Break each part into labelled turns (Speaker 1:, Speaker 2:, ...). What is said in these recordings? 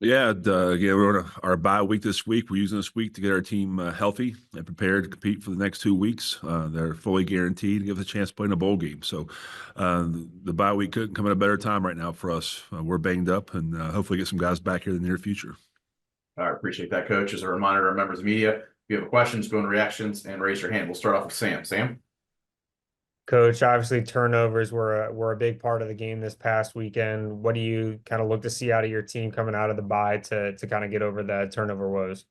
Speaker 1: Again, we're on our bye week this week. We're using this week to get our team healthy and prepared to compete for the next 2 weeks. They're fully guaranteed to give us a chance to play in a bowl game. So the bye week couldn't come at a better time right now for us. We're banged up and hopefully get some guys back here in the near future.
Speaker 2: I appreciate that, Coach. As a reminder to our members of the media, if you have questions, go in reactions and raise your hand. We'll start off with Sam. Sam?
Speaker 3: Coach, obviously turnovers were a big part of the game this past weekend. What do you kind of look to see out of your team coming out of the bye to kind of get over the turnover woes?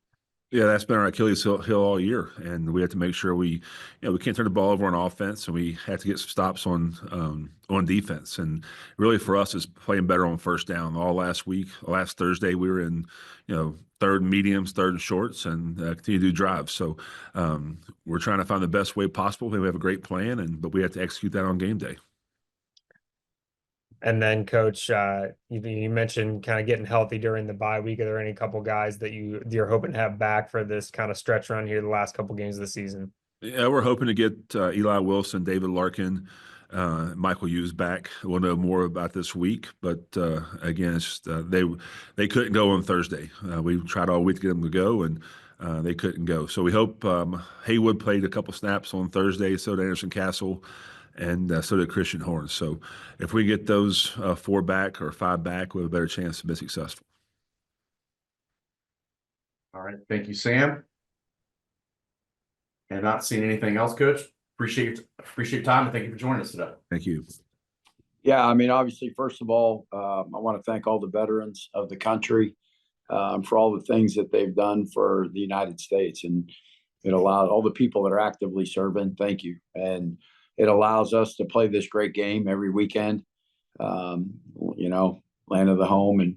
Speaker 1: Yeah, that's been our Achilles heel all year, and we have to make sure we can't turn the ball over on offense, and we have to get some stops on defense. And really, for us, is playing better on first down. All last Thursday, we were in, third and mediums, third and shorts, and continue to do drives. So we're trying to find the best way possible. We have a great plan, but we have to execute that on game day.
Speaker 3: And then, Coach, you mentioned kind of getting healthy during the bye week. Are there any couple guys that you're hoping to have back for this kind of stretch run here, the last couple games of the season?
Speaker 1: Yeah, we're hoping to get Eli Wilson, David Larkin, Michael Hughes back. We'll know more about this week, but again, it's just, they couldn't go on Thursday. We tried all week to get them to go, and they couldn't go. So we hope Haywood played a couple snaps on Thursday. So did Anderson Castle. And so did Christian Horn. So if we get those 4 back or 5 back, we have a better chance to be successful.
Speaker 2: All right. Thank you, Sam. And not seeing anything else, Coach. Appreciate your time, and thank you for joining us today.
Speaker 1: Thank you.
Speaker 4: Yeah, I mean, obviously, first of all, I want to thank all the veterans of the country for all the things that they've done for the United States. And it allowed all the people that are actively serving, thank you. And it allows us to play this great game every weekend, land of the home and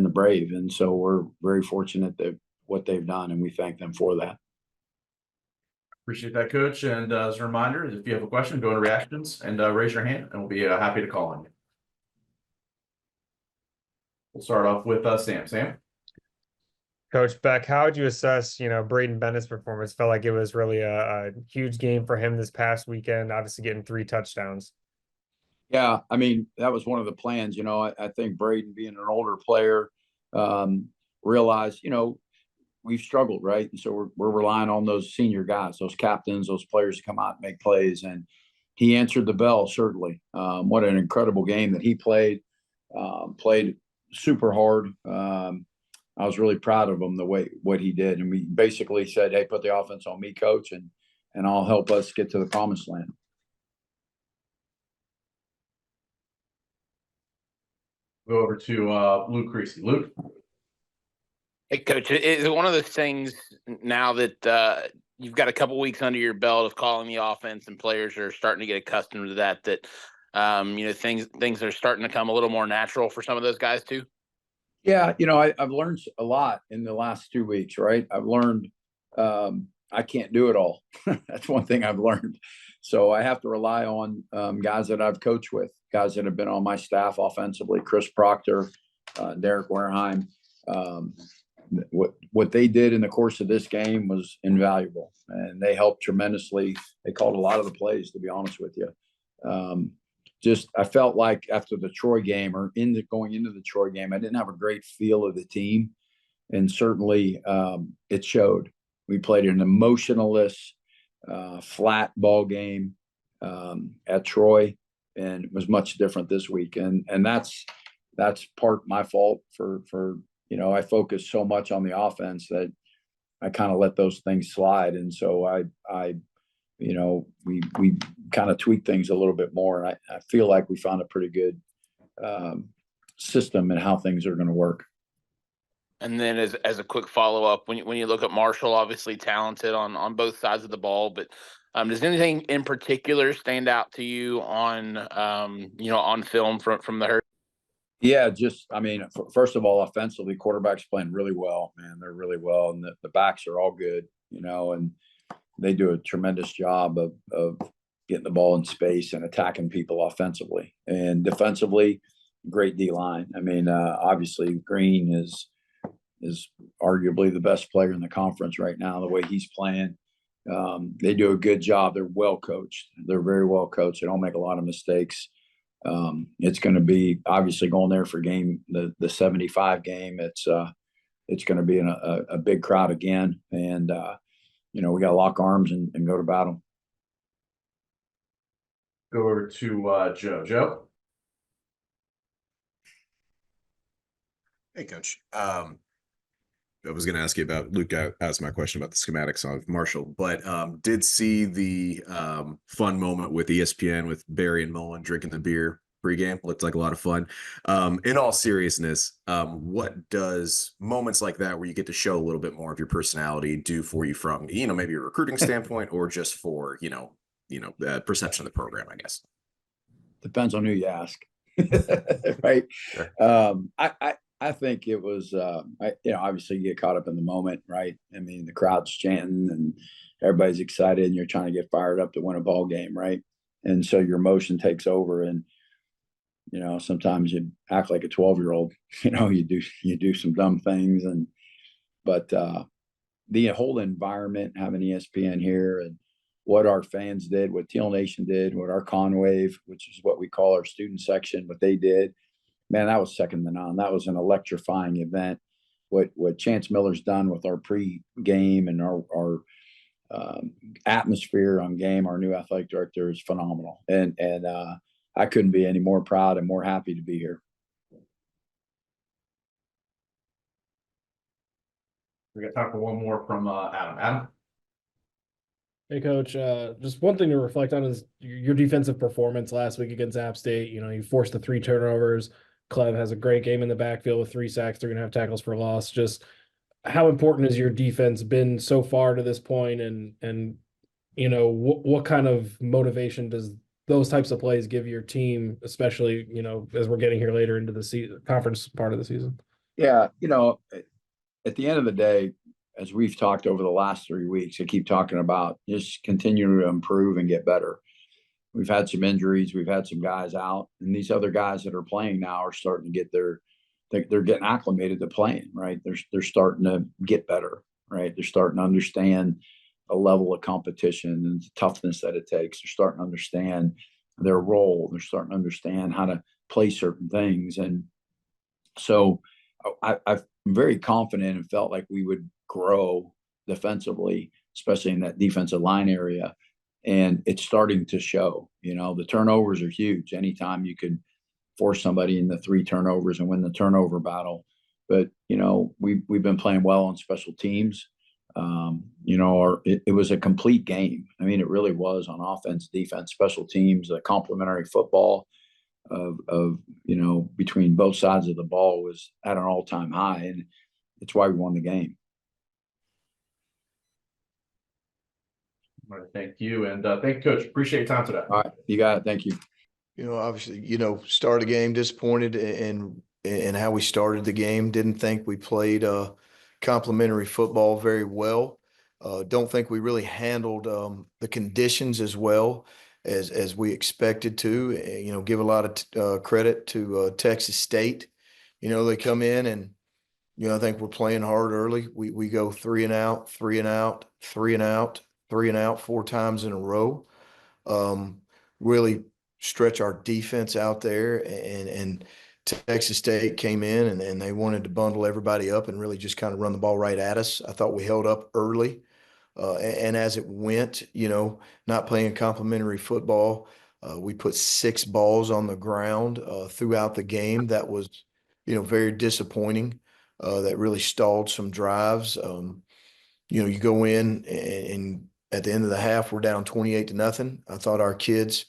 Speaker 4: the brave. And so we're very fortunate that what they've done, and we thank them for that.
Speaker 2: Appreciate that, Coach. And as a reminder, if you have a question, go into reactions and raise your hand, and we'll be happy to call on you. We'll start off with Sam. Sam?
Speaker 3: Coach Beck, how would you assess, Braden Bennett's performance? Felt like it was really a huge game for him this past weekend, obviously getting 3 touchdowns.
Speaker 4: Yeah, I mean, that was one of the plans. I think Braden, being an older player, realized, we've struggled, right? And so we're relying on those senior guys, those captains, those players to come out and make plays. And he answered the bell, certainly. What an incredible game that he played super hard. I was really proud of him, what he did. And we basically said, hey, put the offense on me, Coach, and I'll help us get to the promised land.
Speaker 2: Go over to Luke Creasy. Luke?
Speaker 5: Hey, Coach, is it one of those things now that you've got a couple weeks under your belt of calling the offense and players are starting to get accustomed to that things are starting to come a little more natural for some of those guys too?
Speaker 4: Yeah, I've learned a lot in the last 2 weeks, right? I've learned I can't do it all. That's one thing I've learned. So I have to rely on guys that I've coached with, guys that have been on my staff offensively, Chris Proctor, Derek Wareheim. What they did in the course of this game was invaluable, and they helped tremendously. They called a lot of the plays, to be honest with you. I felt like after the Troy game or going into the Troy game, I didn't have a great feel of the team. And certainly it showed. We played an emotionless, flat ball game at Troy, and it was much different this week. And that's part my fault for I focused so much on the offense that I kind of let those things slide. And so we kind of tweak things a little bit more. And I feel like we found a pretty good system in how things are going to work.
Speaker 5: And then as a quick follow-up, when you look at Marshall, obviously talented on both sides of the ball, but does anything in particular stand out to you on film from the herd?
Speaker 4: Yeah, first of all, offensively, quarterbacks playing really well, man. They're really well, and the backs are all good, and they do a tremendous job of getting the ball in space and attacking people offensively. And defensively, great D-line. Obviously, Green is arguably the best player in the conference right now, the way he's playing. They do a good job. They're well coached. They're very well coached. They don't make a lot of mistakes. It's going to be obviously going there for the 75 game. It's going to be a big crowd again. And, we got to lock arms and go to battle.
Speaker 2: Go over to Joe. Joe?
Speaker 6: Hey, Coach. I was going to ask you about Luke. Asked my question about the schematics of Marshall, but did see the fun moment with ESPN with Barry and Mullen drinking the beer pregame. Looked like a lot of fun. In all seriousness, what does moments like that, where you get to show a little bit more of your personality, do for you from maybe a recruiting standpoint, or just for perception of the program? I guess
Speaker 4: Depends on who you ask, right?
Speaker 6: Sure.
Speaker 4: I think it was, obviously you get caught up in the moment, right? I mean, the crowd's chanting and everybody's excited and you're trying to get fired up to win a ball game, right? And so your emotion takes over, and, sometimes you act like a 12-year-old, you do some dumb things. But the whole environment, having ESPN here, and what our fans did, what Teal Nation did, what our Conwave, which is what we call our student section, what they did, man, that was second to none. That was an electrifying event. What Chance Miller's done with our pre-game and our atmosphere on game, our new athletic director, is phenomenal. And I couldn't be any more proud and more happy to be here.
Speaker 2: We got time for one more from Adam. Adam?
Speaker 7: Hey, Coach. Just one thing to reflect on is your defensive performance last week against App State. You forced the 3 turnovers. Clev has a great game in the backfield with 3 sacks, 3.5 tackles for loss. Just how important has your defense been so far to this point? And what kind of motivation does those types of plays give your team, especially, as we're getting here later into the conference part of the season?
Speaker 4: Yeah. At the end of the day, as we've talked over the last 3 weeks, I keep talking about just continue to improve and get better. We've had some injuries. We've had some guys out, and these other guys that are playing now are starting to get they're getting acclimated to playing, right? They're starting to get better, right? They're starting to understand a level of competition and the toughness that it takes. They're starting to understand their role. They're starting to understand how to play certain things. And so I'm very confident and felt like we would grow defensively, especially in that defensive line area. And it's starting to show. The turnovers are huge. Anytime you can force somebody into 3 turnovers and win the turnover battle. But, we've been playing well on special teams. It was a complete game. I mean, it really was, on offense, defense, special teams. A complementary football of between both sides of the ball was at an all-time high, and it's why we won the game.
Speaker 2: All right, thank you. And thank you, Coach. Appreciate your time today.
Speaker 4: All right, you got it. Thank you.
Speaker 8: Obviously, start the game disappointed in how we started the game. Didn't think we played complementary football very well. Don't think we really handled the conditions as well as we expected to. Give a lot of credit to Texas State. They come in and I think we're playing hard early. We go 3 and out, 3 and out, 3 and out, 3 and out 4 times in a row. Really stretch our defense out there, and Texas State came in and they wanted to bundle everybody up and really just kind of run the ball right at us. I thought we held up early. And as it went, not playing complementary football, we put 6 balls on the ground throughout the game. That was, very disappointing. That really stalled some drives. You go in and at the end of the half, we're down 28-0. I thought our kids,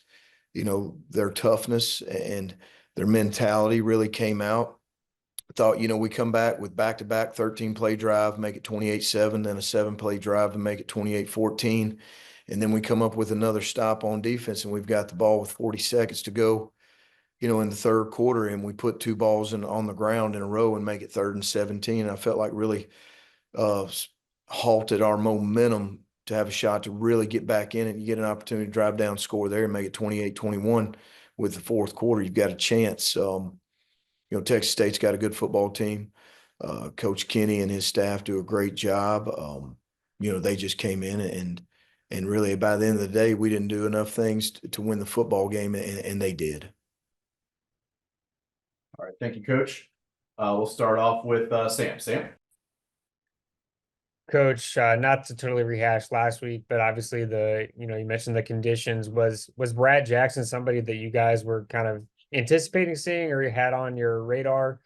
Speaker 8: their toughness and their mentality really came out. I thought, we come back with back-to-back 13-play drive, make it 28-7, then a 7-play drive and make it 28-14. And then we come up with another stop on defense, and we've got the ball with 40 seconds to go, in the third quarter, and we put 2 balls on the ground in a row and make it 3rd and 17. I felt like really halted our momentum to have a shot to really get back in it. You get an opportunity to drive down, score there, and make it 28-21 with the fourth quarter. You've got a chance. Texas State's got a good football team. Coach Kinne and his staff do a great job. They just came in and really by the end of the day, we didn't do enough things to win the football game, and they did.
Speaker 2: All right, thank you, Coach. We'll start off with Sam. Sam.
Speaker 3: Coach, not to totally rehash last week, but obviously you mentioned the conditions. Was Brad Jackson somebody that you guys were kind of anticipating seeing or you had on your radar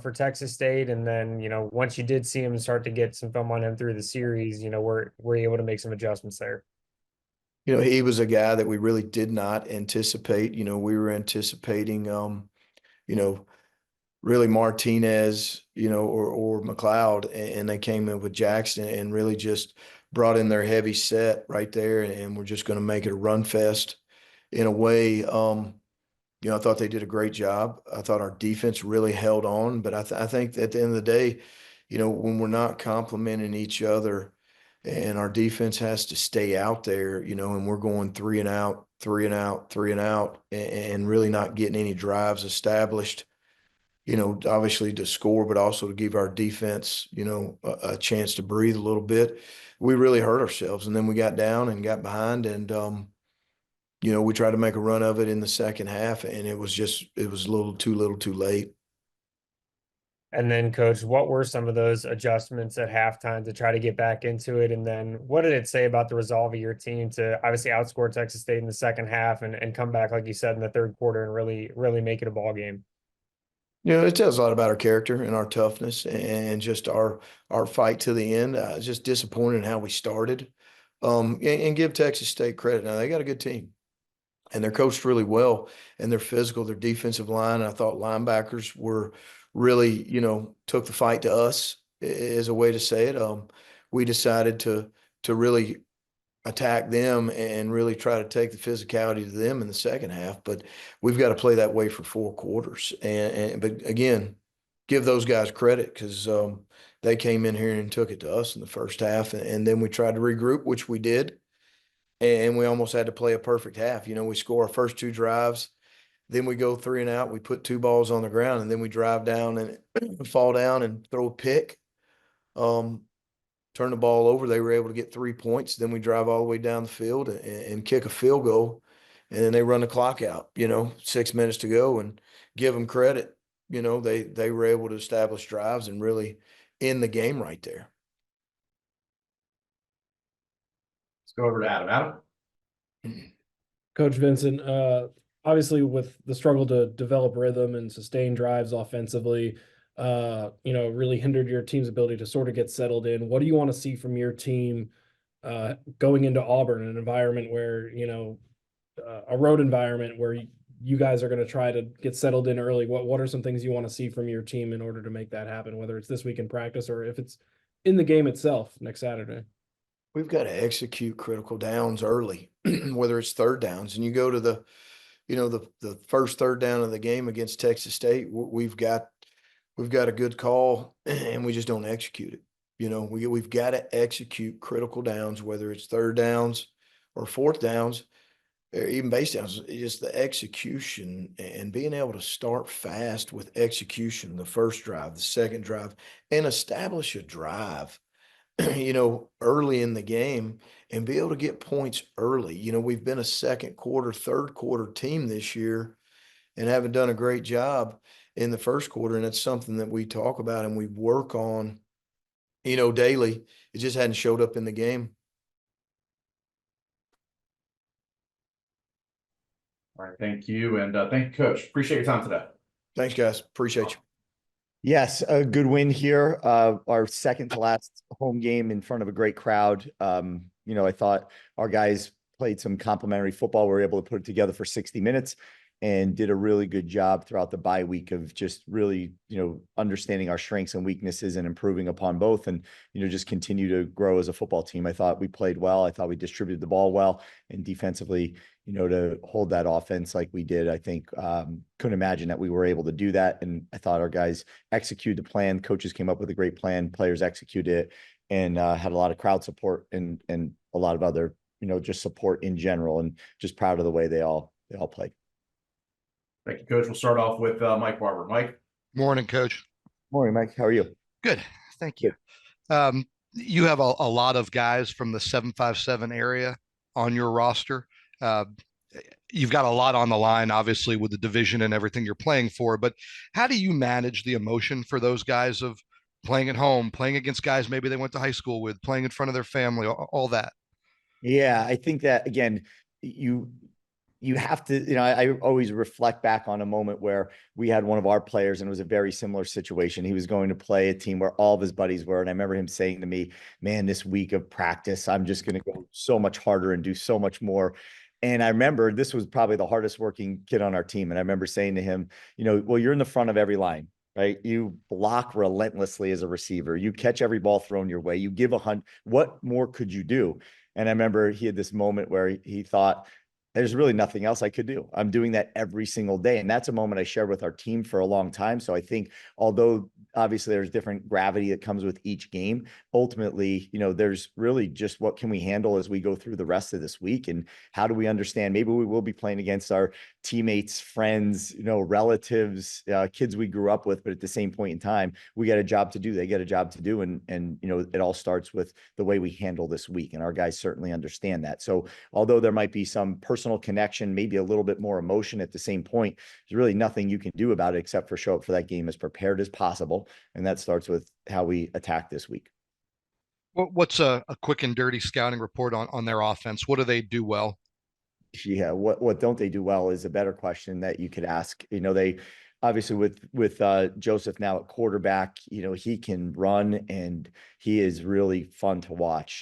Speaker 3: for Texas State? And then, once you did see him start to get some film on him through the series, were you able to make some adjustments there?
Speaker 8: He was a guy that we really did not anticipate. We were anticipating, really Martinez, or McLeod, and they came in with Jackson and really just brought in their heavy set right there, and we're just going to make it a run fest in a way. I thought they did a great job. I thought our defense really held on, but I think at the end of the day, when we're not complimenting each other and our defense has to stay out there, and we're going 3 and out, 3 and out, 3 and out, and really not getting any drives established, obviously to score, but also to give our defense, a chance to breathe a little bit. We really hurt ourselves. And then we got down and got behind, and, we tried to make a run of it in the second half, and it was a little too late.
Speaker 3: And then, Coach, what were some of those adjustments at halftime to try to get back into it? And then what did it say about the resolve of your team to obviously outscore Texas State in the second half and come back, like you said, in the third quarter and really make it a ball game?
Speaker 8: It tells a lot about our character and our toughness and just our fight to the end. Just disappointed in how we started. And give Texas State credit. Now, they got a good team, and they're coached really well, and they're physical. Their defensive line, I thought linebackers were really, took the fight to us, is a way to say it. We decided to really attack them and really try to take the physicality to them in the second half. But we've got to play that way for 4 quarters. But again, give those guys credit because they came in here and took it to us in the first half. And then we tried to regroup, which we did. And we almost had to play a perfect half. We score our first 2 drives. Then we go 3 and out. We put 2 balls on the ground, and then we drive down and fall down and throw a pick. Turn the ball over. They were able to get 3 points. Then we drive all the way down the field and kick a field goal, and then they run the clock out. 6 minutes to go, and give them credit. They were able to establish drives and really end the game right there.
Speaker 2: Let's go over to Adam. Adam.
Speaker 7: Coach Vincent, obviously with the struggle to develop rhythm and sustain drives offensively, really hindered your team's ability to sort of get settled in. What do you want to see from your team going into Auburn, an environment where, a road environment where you guys are going to try to get settled in early? What are some things you want to see from your team in order to make that happen, whether it's this week in practice or if it's in the game itself next Saturday?
Speaker 8: We've got to execute critical downs early, whether it's third downs. And you go to the first third down of the game against Texas State, we've got a good call and we just don't execute it. We've got to execute critical downs, whether it's third downs or fourth downs or even base downs. Just the execution and being able to start fast with execution, the first drive, the second drive, and establish a drive, early in the game and be able to get points early. We've been a second quarter, third quarter team this year and haven't done a great job in the first quarter. And it's something that we talk about and we work on, daily. It just hadn't showed up in the game.
Speaker 2: All right, thank you. And thank you, Coach. Appreciate your time today.
Speaker 8: Thanks, guys. Appreciate you.
Speaker 9: Yes, a good win here. Our second to last home game in front of a great crowd. I thought our guys played some complimentary football. We were able to put it together for 60 minutes and did a really good job throughout the bye week of just really, understanding our strengths and weaknesses and improving upon both and, just continue to grow as a football team. I thought we played well. I thought we distributed the ball well and defensively, to hold that offense like we did. I think couldn't imagine that we were able to do that. And I thought our guys executed the plan. Coaches came up with a great plan. Players executed it and had a lot of crowd support and a lot of other, just support in general, and just proud of the way they all played.
Speaker 2: Thank you, Coach. We'll start off with Mike Barber. Mike.
Speaker 10: Morning, Coach.
Speaker 9: Morning, Mike. How are you?
Speaker 10: Good. Thank you. You have a lot of guys from the 757 area on your roster. you've got a lot on the line, obviously, with the division and everything you're playing for. But how do you manage the emotion for those guys of playing at home, playing against guys maybe they went to high school with, playing in front of their family, all that?
Speaker 9: Yeah, I think that again, you have to, I always reflect back on a moment where we had one of our players and it was a very similar situation. He was going to play a team where all of his buddies were. And I remember him saying to me, man, this week of practice, I'm just going to go so much harder and do so much more. And I remember this was probably the hardest working kid on our team. And I remember saying to him, well, you're in the front of every line, right? You block relentlessly as a receiver. You catch every ball thrown your way. You give 100. What more could you do? And I remember he had this moment where he thought, there's really nothing else I could do. I'm doing that every single day. And that's a moment I shared with our team for a long time. So I think although obviously there's different gravity that comes with each game, ultimately, there's really just what can we handle as we go through the rest of this week, and how do we understand maybe we will be playing against our teammates, friends, relatives, kids we grew up with, but at the same point in time, we got a job to do. They get a job to do. And it all starts with the way we handle this week. And our guys certainly understand that. So although there might be some personal connection, maybe a little bit more emotion at the same point, there's really nothing you can do about it except for show up for that game as prepared as possible. And that starts with how we attack this week.
Speaker 10: What's a quick and dirty scouting report on their offense? What do they do well?
Speaker 9: Yeah, what don't they do well is a better question that you could ask. They obviously with Joseph now at quarterback, he can run and he is really fun to watch.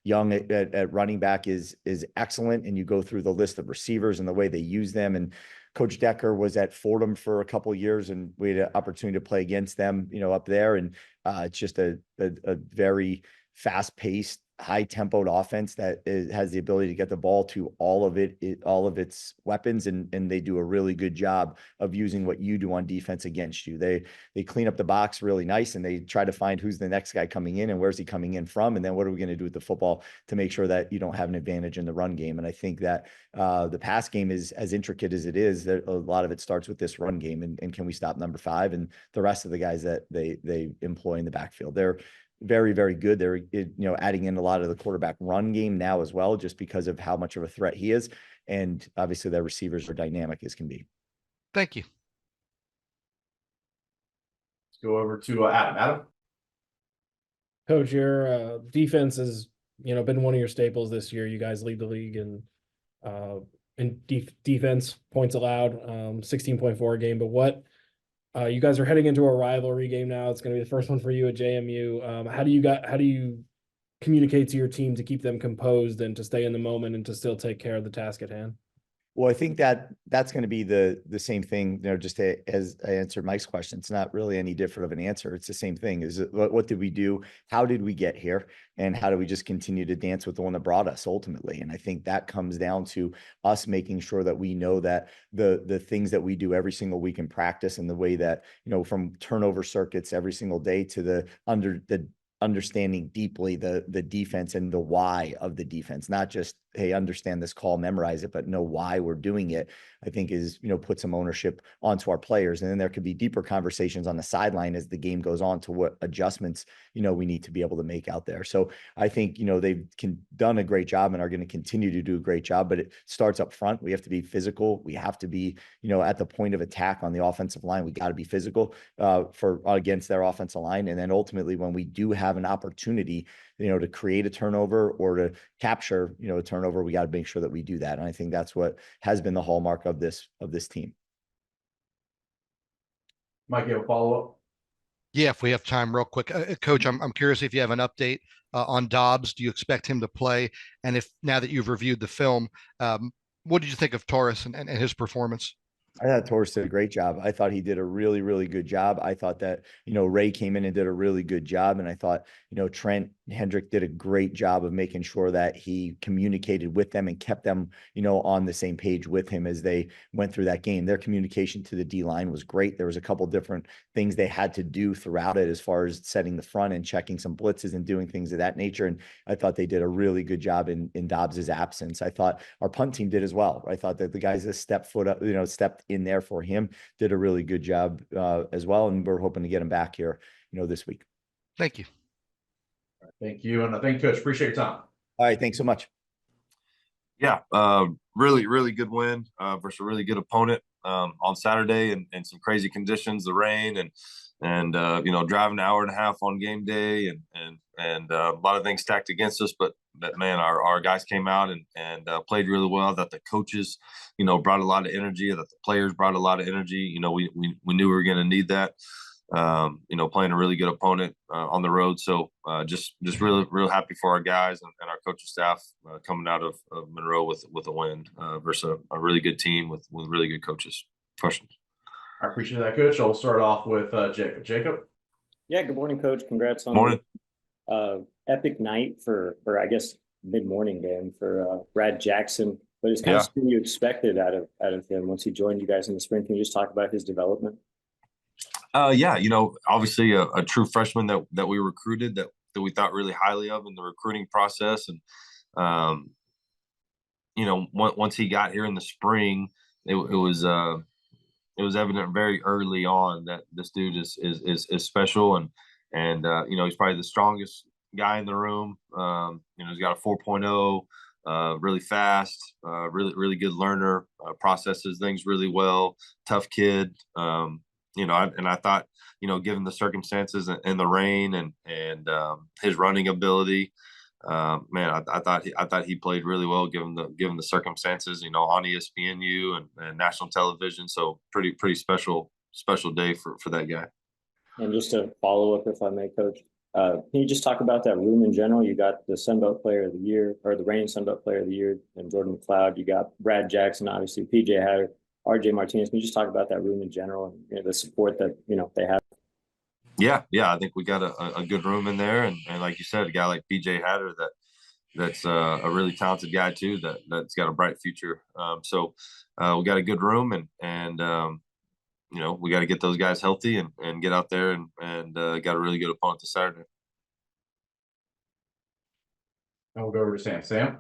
Speaker 9: Young at running back is excellent, and you go through the list of receivers and the way they use them. And Coach Decker was at Fordham for a couple of years, and we had an opportunity to play against them, up there. And it's just a very fast-paced, high-tempoed offense that has the ability to get the ball to all of its weapons, and they do a really good job of using what you do on defense against you. They clean up the box really nice, and they try to find who's the next guy coming in and where's he coming in from, and then what are we going to do with the football to make sure that you don't have an advantage in the run game. And I think that the pass game is as intricate as it is. A lot of it starts with this run game, and can we stop number 5 and the rest of the guys that they employ in the backfield. They're very, very good. They're, adding in a lot of the quarterback run game now as well, just because of how much of a threat he is. And obviously their receivers are dynamic as can be.
Speaker 10: Thank you.
Speaker 2: Let's go over to Adam.
Speaker 7: Coach, your defense has, been one of your staples this year. You guys lead the league in defense points allowed, 16.4 a game. But what you guys are heading into a rivalry game now. It's going to be the first one for you at JMU. How do you communicate to your team to keep them composed and to stay in the moment and to still take care of the task at hand?
Speaker 9: Well, I think that's going to be the same thing, just as I answered Mike's question. It's not really any different of an answer. It's the same thing. What did we do? How did we get here? And how do we just continue to dance with the one that brought us ultimately? And I think that comes down to us making sure that we know that the things that we do every single week in practice, and the way that, from turnover circuits every single day to the understanding deeply the defense and the why of the defense, not just, hey, understand this call, memorize it, but know why we're doing it, I think is, put some ownership onto our players. And then there could be deeper conversations on the sideline as the game goes on to what adjustments, we need to be able to make out there. So I think, they've done a great job and are going to continue to do a great job, but it starts up front. We have to be physical. We have to be, at the point of attack on the offensive line. We got to be physical against their offensive line. And then ultimately, when we do have an opportunity, to create a turnover or to capture, a turnover, we got to make sure that we do that. And I think that's what has been the hallmark of this team.
Speaker 2: Mike, you have a follow-up?
Speaker 10: Yeah, if we have time, real quick, Coach, I'm curious if you have an update on Dobbs. Do you expect him to play? And if now that you've reviewed the film, what did you think of Torres and his performance?
Speaker 9: I thought Torres did a great job. I thought he did a really, really good job. I thought that, Ray came in and did a really good job. And I thought, Trent Hendrick did a great job of making sure that he communicated with them and kept them, on the same page with him as they went through that game. Their communication to the D-line was great. There was a couple different things they had to do throughout it, as far as setting the front and checking some blitzes and doing things of that nature. And I thought they did a really good job in Dobbs's absence. I thought our punt team did as well. I thought that the guys that stepped in there for him did a really good job as well. And we're hoping to get him back here, this week.
Speaker 10: Thank you.
Speaker 2: Thank you. And I thank you, Coach. Appreciate your time.
Speaker 9: All right. Thanks so much.
Speaker 11: Yeah, really, really good win versus a really good opponent on Saturday, and some crazy conditions, the rain and driving an hour and a half on game day, and a lot of things stacked against us. But man, our guys came out and played really well. That the coaches, brought a lot of energy. That the players brought a lot of energy. We knew we were going to need that. Playing a really good opponent on the road. So just really, real happy for our guys and our coaching staff coming out of Monroe with a win versus a really good team with really good coaches. Questions?
Speaker 2: I appreciate that, Coach. I'll start off with Jacob. Jacob?
Speaker 12: Yeah, good morning, Coach. Congrats on
Speaker 11: Morning.
Speaker 12: the epic night for I guess mid-morning game for Brad Jackson. But it's kind of something you expected out of him once he joined you guys in the spring. Can you just talk about his development?
Speaker 11: Obviously a true freshman that we recruited that we thought really highly of in the recruiting process. And, once he got here in the spring, it was evident very early on that this dude is special. And he's probably the strongest guy in the room. He's got a 4.0, really fast, really good learner, processes things really well, tough kid. I thought, given the circumstances and the rain and his running ability, I thought he played really well given the circumstances, on ESPNU and national television. So pretty special day for that guy.
Speaker 12: And just to follow up, if I may, Coach, can you just talk about that room in general? You got the Sunbelt Player of the Year, or the reigning Sunbelt Player of the Year, and Jordan McLeod. You got Brad Jackson, obviously, PJ Hatter, RJ Martinez. Can you just talk about that room in general and the support that they have?
Speaker 11: Yeah, I think we got a good room in there, and like you said, a guy like PJ Hatter that's a really talented guy too, that's got a bright future. So we got a good room, and we got to get those guys healthy and get out there and got a really good opponent this Saturday.
Speaker 2: And we'll go over to Sam. Sam?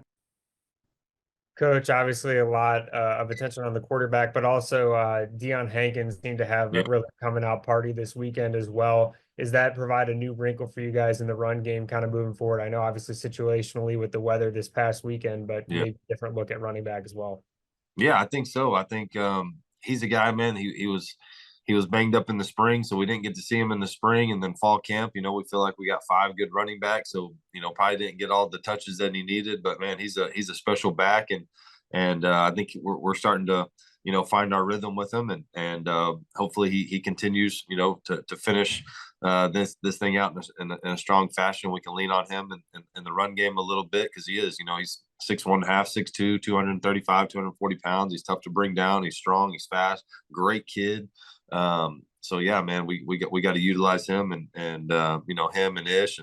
Speaker 3: Coach, obviously a lot of attention on the quarterback, but also Deion Hankins seemed to have a really coming out party this weekend as well. Does that provide a new wrinkle for you guys in the run game kind of moving forward? I know obviously situationally with the weather this past weekend, but maybe a different look at running back as well.
Speaker 11: Yeah, I think so. I think he's a guy, man. He was banged up in the spring, so we didn't get to see him in the spring, and then fall camp. We feel like we got 5 good running backs, so probably didn't get all the touches that he needed. But man, he's a special back, and I think we're starting to find our rhythm with him, and hopefully he continues to finish this thing out in a strong fashion. We can lean on him in the run game a little bit because he is he's 6'1.5", 6'2", 235, 240 pounds. He's tough to bring down. He's strong. He's fast. Great kid. So yeah, man, we got to utilize him and him and Ish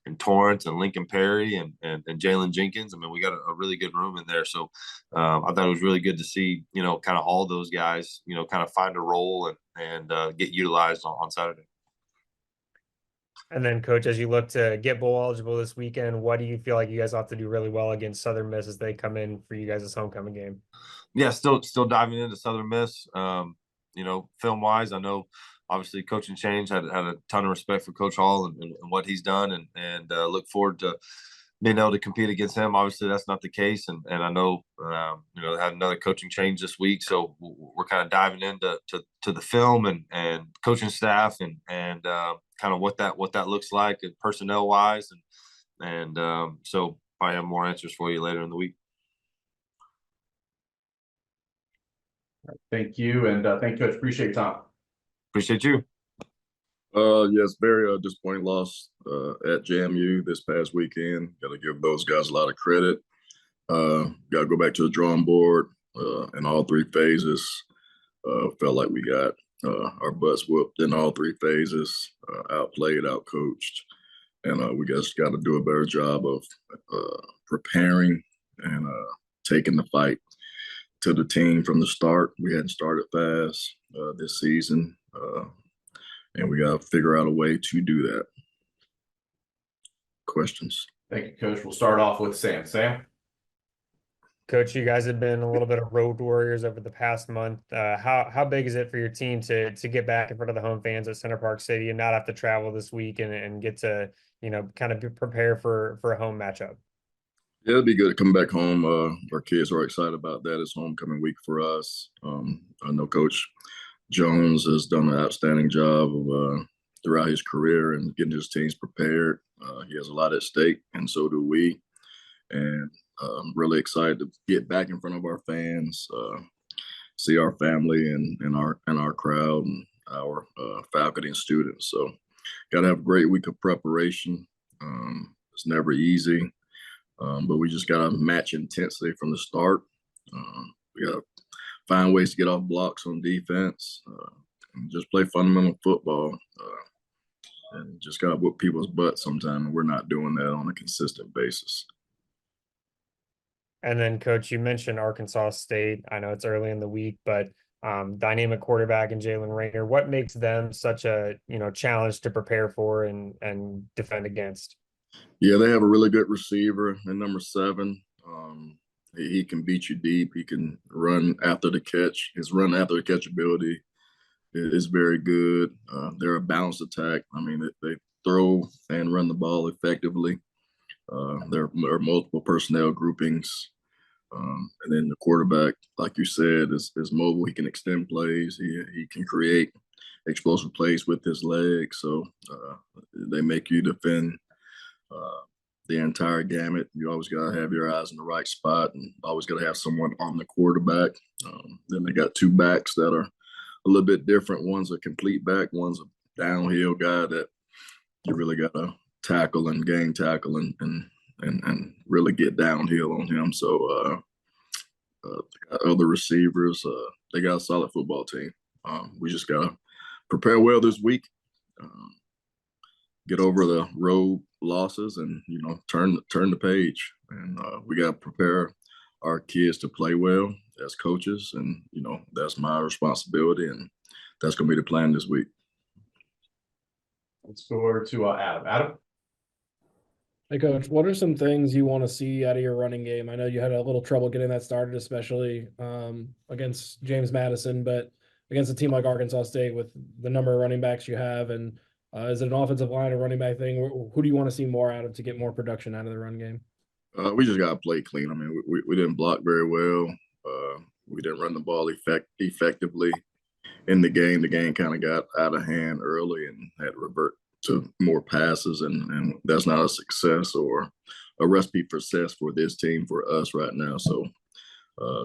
Speaker 11: and Torrance and Lincoln Perry and Jalen Jenkins. I mean, we got a really good room in there. So I thought it was really good to see kind of all those guys kind of find a role and get utilized on Saturday.
Speaker 3: And then, Coach, as you look to get bowl eligible this weekend, what do you feel like you guys have to do really well against Southern Miss as they come in for you guys' homecoming game?
Speaker 11: Yeah, still diving into Southern Miss. Film wise, I know obviously coaching change, had a ton of respect for Coach Hall and what he's done, and look forward to being able to compete against him. Obviously that's not the case. And I know, they had another coaching change this week. So we're kind of diving into the film and coaching staff and kind of what that looks like personnel wise. And so I have more answers for you later in the week.
Speaker 2: Thank you. And thank you, Coach. Appreciate your time.
Speaker 11: Appreciate you.
Speaker 13: Yes, very disappointing loss at JMU this past weekend. Got to give those guys a lot of credit. Got to go back to the drawing board in all 3 phases. Felt like we got our butts whooped in all 3 phases, outplayed, outcoached, and we just got to do a better job of preparing and taking the fight to the team from the start. We hadn't started fast this season. And we got to figure out a way to do that. Questions?
Speaker 2: Thank you, Coach. We'll start off with Sam. Sam?
Speaker 3: Coach, you guys have been a little bit of road warriors over the past month. How big is it for your team to get back in front of the home fans at Center Park City and not have to travel this week and get to, kind of prepare for a home matchup?
Speaker 13: Yeah, it'd be good to come back home. Our kids are excited about that. It's homecoming week for us. I know Coach Jones has done an outstanding job of throughout his career and getting his teams prepared. He has a lot at stake, and so do we. And I'm really excited to get back in front of our fans, see our family and our crowd and our faculty and students. So, got to have a great week of preparation. It's never easy. But we just got to match intensity from the start. We got to find ways to get off blocks on defense and just play fundamental football. And just got to whip people's butts sometimes. And we're not doing that on a consistent basis.
Speaker 3: And then, Coach, you mentioned Arkansas State. I know it's early in the week, but dynamic quarterback and Jalen Rahne. What makes them such a challenge to prepare for and defend against?
Speaker 13: Yeah, they have a really good receiver at number 7. He can beat you deep. He can run after the catch. His run after the catch ability is very good. They're a balanced attack. I mean, they throw and run the ball effectively. There are multiple personnel groupings. And then the quarterback, like you said, is mobile. He can extend plays. He can create explosive plays with his legs. So they make you defend the entire gamut. You always got to have your eyes in the right spot and always got to have someone on the quarterback. Then they got 2 backs that are a little bit different. One's a complete back, one's a downhill guy that you really got to tackle and gang tackle and really get downhill on him. So other receivers, they got a solid football team. We just got to prepare well this week. Get over the road losses and turn the page, and we got to prepare our kids to play well as coaches, and that's my responsibility, and that's going to be the plan this week.
Speaker 2: Let's go over to Adam.
Speaker 7: Hey, Coach, what are some things you want to see out of your running game? I know you had a little trouble getting that started, especially against James Madison, but against a team like Arkansas State with the number of running backs you have, and is it an offensive line or running back thing? Who do you want to see more out of to get more production out of the run game?
Speaker 13: We just got to play clean. I mean, we didn't block very well. We didn't run the ball effectively in the game. The game kind of got out of hand early and had to revert to more passes, and that's not a success or a recipe for success for this team, for us right now. So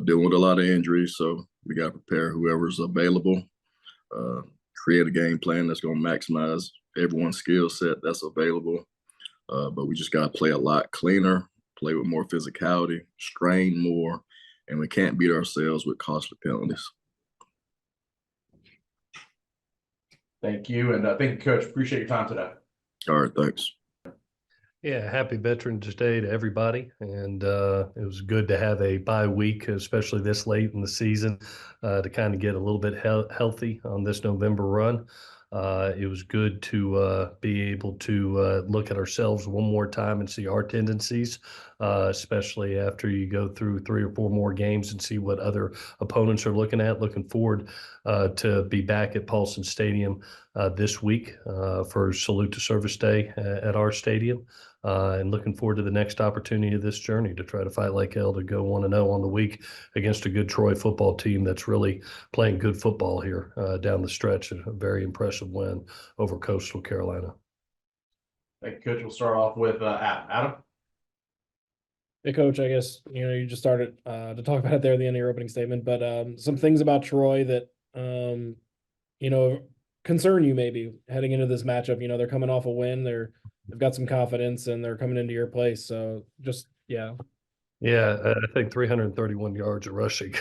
Speaker 13: dealing with a lot of injuries, so we got to prepare whoever's available, create a game plan that's going to maximize everyone's skill set that's available. But we just got to play a lot cleaner, play with more physicality, strain more, and we can't beat ourselves with costly penalties.
Speaker 2: Thank you. And thank you, Coach. Appreciate your time today.
Speaker 13: All right. Thanks.
Speaker 14: Yeah, happy Veterans Day to everybody. And it was good to have a bye week, especially this late in the season, to kind of get a little bit healthy on this November run. It was good to be able to look at ourselves one more time and see our tendencies, especially after you go through 3 or 4 more games and see what other opponents are looking at. Looking forward to be back at Paulson Stadium this week for Salute to Service Day at our stadium. And looking forward to the next opportunity of this journey to try to fight like hell to go 1-0 on the week against a good Troy football team that's really playing good football here down the stretch. A very impressive win over Coastal Carolina.
Speaker 2: Thank you, Coach. We'll start off with Adam.
Speaker 7: Hey, Coach, I guess, you just started to talk about it there at the end of your opening statement, but some things about Troy that, concern you maybe heading into this matchup. They're coming off a win. They've got some confidence and they're coming into your place. So just, yeah.
Speaker 14: Yeah, I think 331 yards of rushing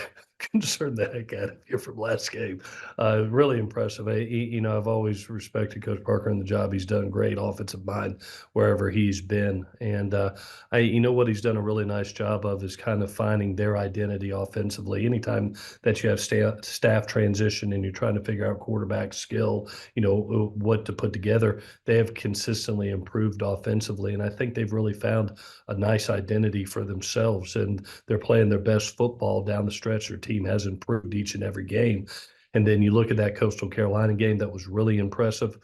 Speaker 14: concerned the heck out of you from last game. Really impressive. I've always respected Coach Parker and the job he's done. Great offensive mind wherever he's been. And what he's done a really nice job of is kind of finding their identity offensively. Anytime that you have staff transition and you're trying to figure out quarterback skill, what to put together, they have consistently improved offensively. And I think they've really found a nice identity for themselves. And they're playing their best football down the stretch. Their team has improved each and every game. And then you look at that Coastal Carolina game, that was really impressive.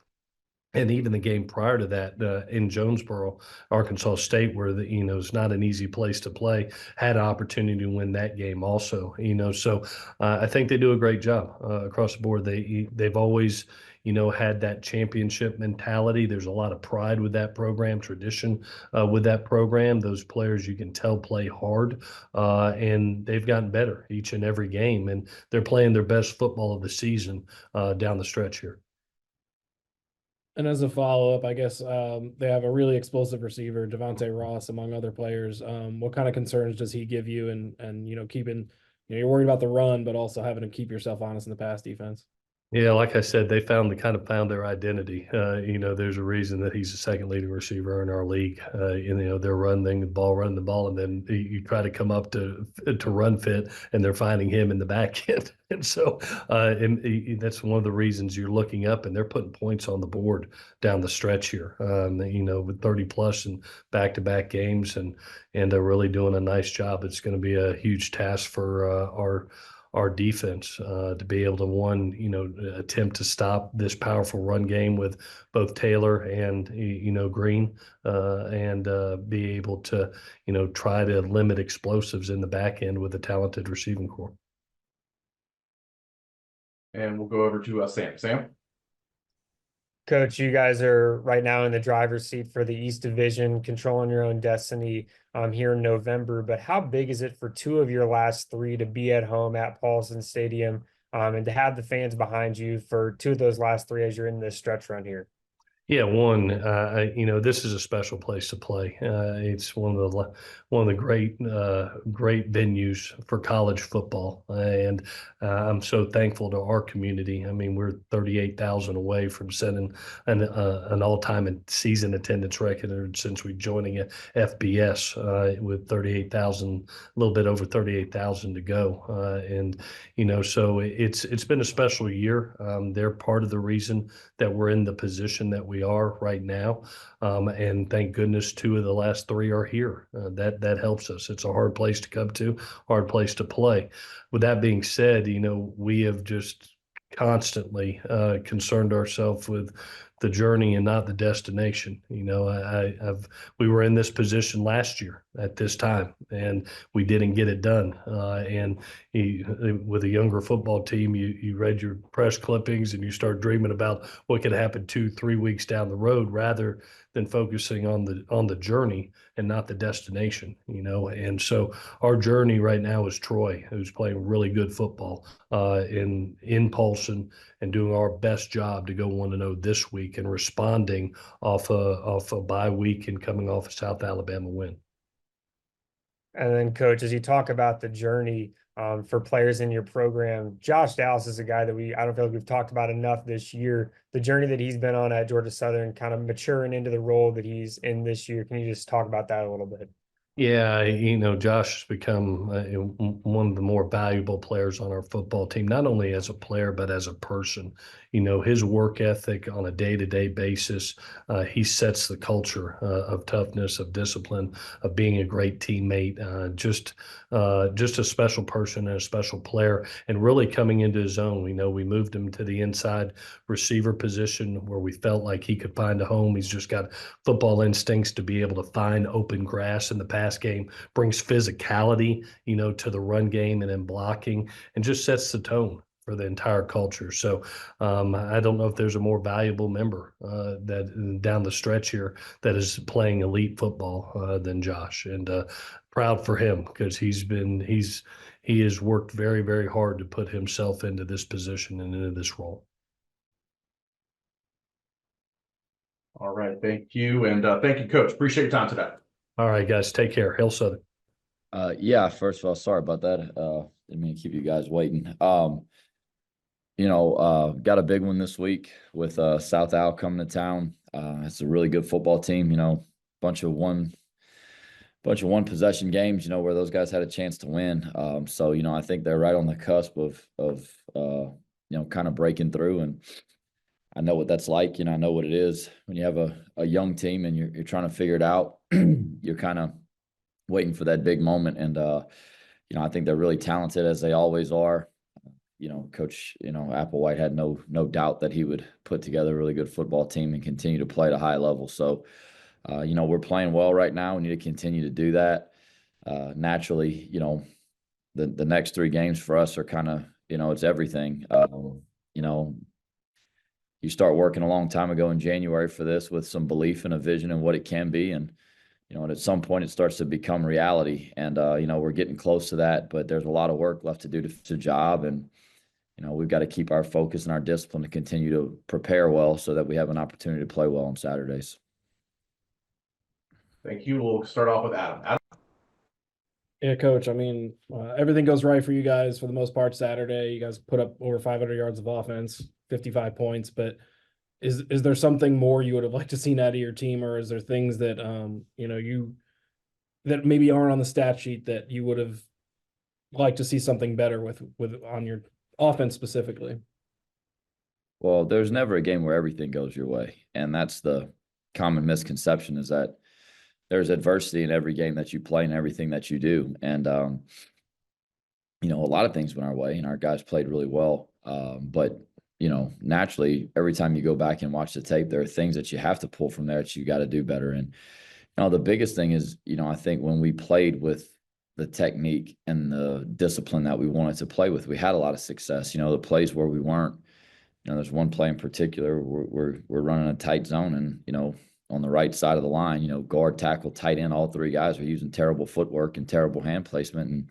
Speaker 14: And even the game prior to that in Jonesboro, Arkansas State, where it's not an easy place to play, had an opportunity to win that game also. So I think they do a great job across the board. They've always had that championship mentality. There's a lot of pride with that program, tradition with that program. Those players, you can tell, play hard, and they've gotten better each and every game, and they're playing their best football of the season down the stretch here.
Speaker 7: And as a follow-up, I guess they have a really explosive receiver, Devontae Ross, among other players. What kind of concerns does he give you, and keeping, you're worried about the run, but also having to keep yourself honest in the pass defense?
Speaker 14: Yeah, like I said, they found their identity. There's a reason that he's the second leading receiver in our league. They're running the ball, and then you try to come up to run fit, and they're finding him in the back end. And so that's one of the reasons you're looking up, and they're putting points on the board down the stretch here. With 30 plus and back-to-back games, and they're really doing a nice job. It's going to be a huge task for our defense to be able to attempt to stop this powerful run game with both Taylor and Green, and be able to try to limit explosives in the back end with a talented receiving corps.
Speaker 2: And we'll go over to Sam.
Speaker 3: Coach, you guys are right now in the driver's seat for the East Division, controlling your own destiny here in November. But how big is it for two of your last three to be at home at Paulson Stadium, and to have the fans behind you for two of those last three as you're in this stretch run here?
Speaker 14: Yeah, this is a special place to play. It's one of the great venues for college football, and I'm so thankful to our community. I mean, we're 38,000 away from setting an all-time season attendance record since we joining FBS, with 38,000, a little bit over 38,000 to go, so it's been a special year. They're part of the reason that we're in the position that we are right now. And thank goodness two of the last three are here. That helps us. It's a hard place to come to, hard place to play. With that being said, we have just constantly concerned ourselves with the journey and not the destination. We were in this position last year at this time, and we didn't get it done. With a younger football team, you read your press clippings and you start dreaming about what could happen 2-3 weeks down the road, rather than focusing on the journey and not the destination. And so our journey right now is Troy, who's playing really good football in Paulson, and doing our best job to go 1-0 this week, and responding off a bye week and coming off a South Alabama win.
Speaker 3: And then, Coach, as you talk about the journey for players in your program, Josh Dallas is a guy that I don't feel like we've talked about enough this year. The journey that he's been on at Georgia Southern, kind of maturing into the role that he's in this year. Can you just talk about that a little bit?
Speaker 14: Yeah, Josh has become one of the more valuable players on our football team, not only as a player, but as a person. His work ethic on a day-to-day basis, he sets the culture of toughness, of discipline, of being a great teammate, just a special person and a special player, and really coming into his own. We moved him to the inside receiver position where we felt like he could find a home. He's just got football instincts to be able to find open grass in the pass game, brings physicality, to the run game and in blocking, and just sets the tone for the entire culture. So I don't know if there's a more valuable member that down the stretch here that is playing elite football than Josh, and proud for him, because he has worked very, very hard to put himself into this position and into this role.
Speaker 2: All right. Thank you. And thank you, Coach. Appreciate your time today.
Speaker 14: All right, guys. Take care. Hail Southern.
Speaker 4: Yeah, first of all, sorry about that. Didn't mean to keep you guys waiting. Got a big one this week with South Al coming to town. It's a really good football team, bunch of one possession games, where those guys had a chance to win. So, I think they're right on the cusp of kind of breaking through, and I know what that's like. I know what it is when you have a young team and you're trying to figure it out. You're kind of waiting for that big moment. And, I think they're really talented, as they always are.
Speaker 15: Coach, Applewhite had no doubt that he would put together a really good football team and continue to play at a high level. So, we're playing well right now. We need to continue to do that. Naturally, the next 3 games for us are kind of, it's everything. You start working a long time ago in January for this with some belief and a vision and what it can be. And, and at some point it starts to become reality. And, we're getting close to that, but there's a lot of work left to do to job. And, we've got to keep our focus and our discipline to continue to prepare well so that we have an opportunity to play well on Saturdays.
Speaker 2: Thank you. We'll start off with Adam.
Speaker 7: Yeah, Coach. I mean, everything goes right for you guys for the most part Saturday. You guys put up over 500 yards of offense, 55 points. But is there something more you would have liked to seen out of your team, or is there things that that maybe aren't on the stat sheet that you would have liked to see something better with on your offense specifically?
Speaker 15: Well, there's never a game where everything goes your way, and that's the common misconception, is that there's adversity in every game that you play and everything that you do. And, a lot of things went our way and our guys played really well. But, naturally, every time you go back and watch the tape, there are things that you have to pull from there that you got to do better. And, the biggest thing is, I think when we played with the technique and the discipline that we wanted to play with, we had a lot of success. The plays where we weren't, there's one play in particular we're running a tight zone and, on the right side of the line, guard, tackle, tight end, all 3 guys are using terrible footwork and terrible hand placement. And,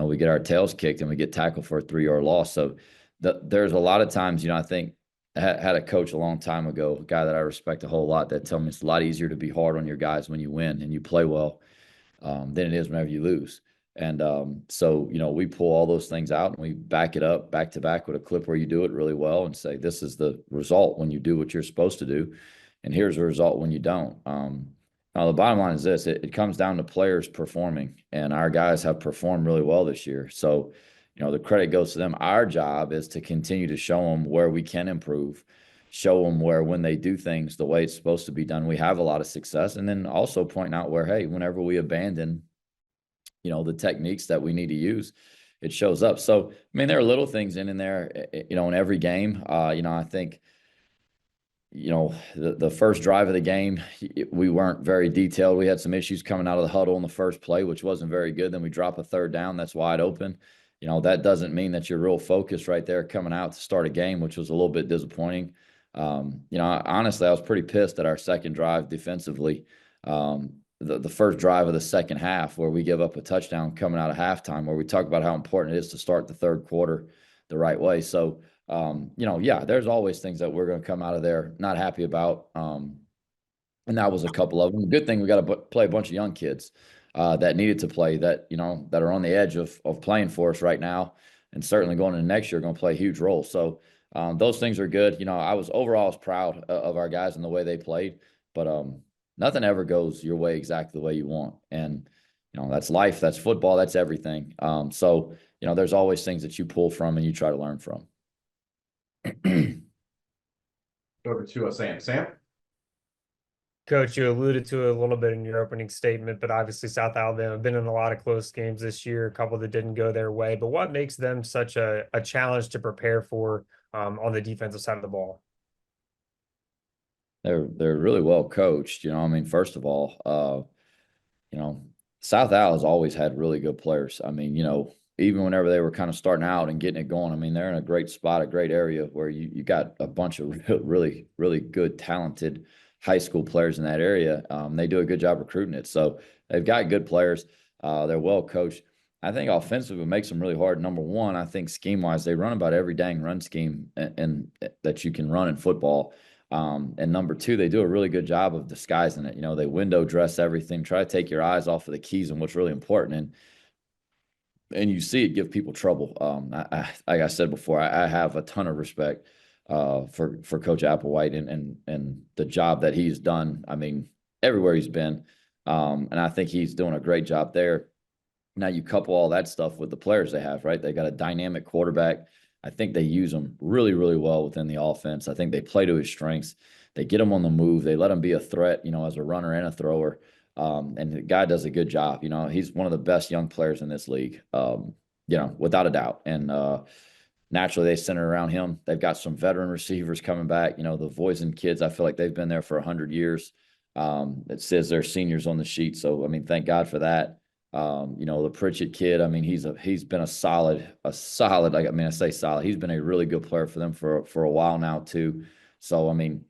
Speaker 15: we get our tails kicked and we get tackled for a 3-yard loss. So there's a lot of times, I think I had a coach a long time ago, a guy that I respect a whole lot, that told me it's a lot easier to be hard on your guys when you win and you play well than it is whenever you lose. And so, we pull all those things out and we back it up back to back with a clip where you do it really well and say, this is the result when you do what you're supposed to do. And here's the result when you don't. Now, the bottom line is this. It comes down to players performing, and our guys have performed really well this year. So, the credit goes to them. Our job is to continue to show them where we can improve, show them where when they do things the way it's supposed to be done, we have a lot of success. And then also point out where, hey, whenever we abandon, the techniques that we need to use, it shows up. So, I mean, there are little things in there, in every game. I think, the first drive of the game, we weren't very detailed. We had some issues coming out of the huddle in the first play, which wasn't very good. Then we drop a 3rd down. That's wide open. That doesn't mean that you're real focused right there coming out to start a game, which was a little bit disappointing. Honestly, I was pretty pissed at our second drive defensively. The first drive of the second half, where we give up a touchdown coming out of halftime, where we talk about how important it is to start the 3rd quarter the right way. So, there's always things that we're going to come out of there not happy about. And that was a couple of them. Good thing we got to play a bunch of young kids that needed to play, that, that are on the edge of playing for us right now. And certainly going into next year, going to play a huge role. So those things are good. I was proud of our guys and the way they played, but nothing ever goes your way exactly the way you want. And, that's life, that's football, that's everything. So, there's always things that you pull from and you try to learn from.
Speaker 2: Over to Sam.
Speaker 3: Coach, you alluded to it a little bit in your opening statement, but obviously South Alabama have been in a lot of close games this year, a couple that didn't go their way. But what makes them such a challenge to prepare for on the defensive side of the ball?
Speaker 15: They're really well coached. First of all, South Al has always had really good players. Even whenever they were kind of starting out and getting it going, they're in a great spot, a great area where you got a bunch of really, really good, talented high school players in that area. They do a good job recruiting it. So they've got good players. They're well coached. I think offensively it makes them really hard. Number one, I think scheme-wise, they run about every dang run scheme and that you can run in football. And number two, they do a really good job of disguising it. They window dress everything, try to take your eyes off of the keys and what's really important. And you see it give people trouble. Like I said before, I have a ton of respect for Coach Applewhite and the job that he's done. Everywhere he's been. And I think he's doing a great job there. Now you couple all that stuff with the players they have, right? They got a dynamic quarterback. I think they use him really, really well within the offense. I think they play to his strengths. They get him on the move. They let him be a threat, as a runner and a thrower. And the guy does a good job. He's one of the best young players in this league, without a doubt. And, naturally they center around him. They've got some veteran receivers coming back. You know, the Voisin kids, I feel like they've been there for 100 years. It says they're seniors on the sheet. So, I mean, thank God for that. You know, the Pritchett kid, I mean, he's been a solid, I say solid. He's been a really good player for them for a while now too. So, I mean,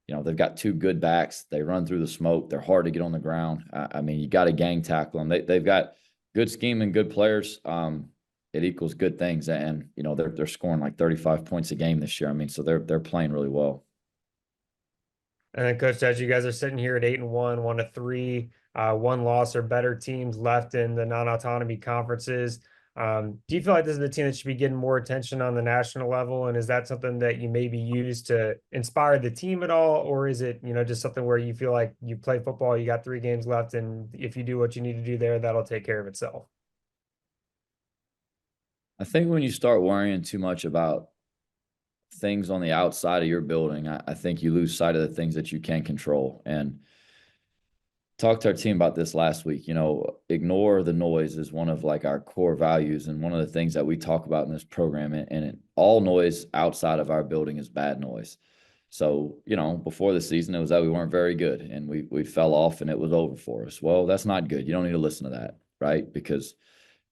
Speaker 15: you know, they've got two good backs. They run through the smoke. They're hard to get on the ground. I mean, you got to gang tackle them. They've got good scheme and good players. It equals good things. And, you know, they're scoring like 35 points a game this year. I mean, so they're playing really well.
Speaker 3: And then Coach Judge, you guys are sitting here at 8-1, 1-3, one loss or better teams left in the non-autonomy conferences. Do you feel like this is the team that should be getting more attention on the national level? And is that something that you maybe use to inspire the team at all? Or is it, you know, just something where you feel like you play football, you got 3 games left, and if you do what you need to do there, that'll take care of itself?
Speaker 15: I think when you start worrying too much about things on the outside of your building, I think you lose sight of the things that you can control. And talked to our team about this last week. You know, ignore the noise is one of like our core values, and one of the things that we talk about in this program. And all noise outside of our building is bad noise. So, you know, before the season, it was that we weren't very good and we fell off and it was over for us. Well, that's not good. You don't need to listen to that, right? Because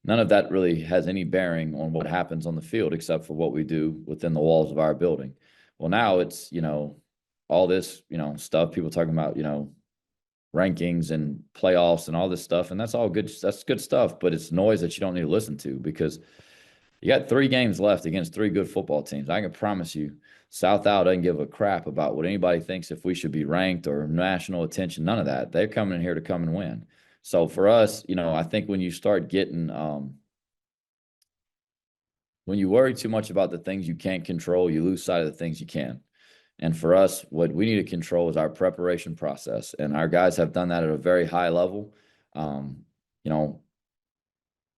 Speaker 15: none of that really has any bearing on what happens on the field except for what we do within the walls of our building. Well, now it's, you know, all this, you know, stuff, people talking about, you know, rankings and playoffs and all this stuff. And that's all good. That's good stuff, but it's noise that you don't need to listen to, because you got 3 games left against 3 good football teams. I can promise you South Al doesn't give a crap about what anybody thinks if we should be ranked or national attention. None of that. They're coming in here to come and win. So for us, you know, I think when you start getting, when you worry too much about the things you can't control, you lose sight of the things you can. And for us, what we need to control is our preparation process. And our guys have done that at a very high level. You know,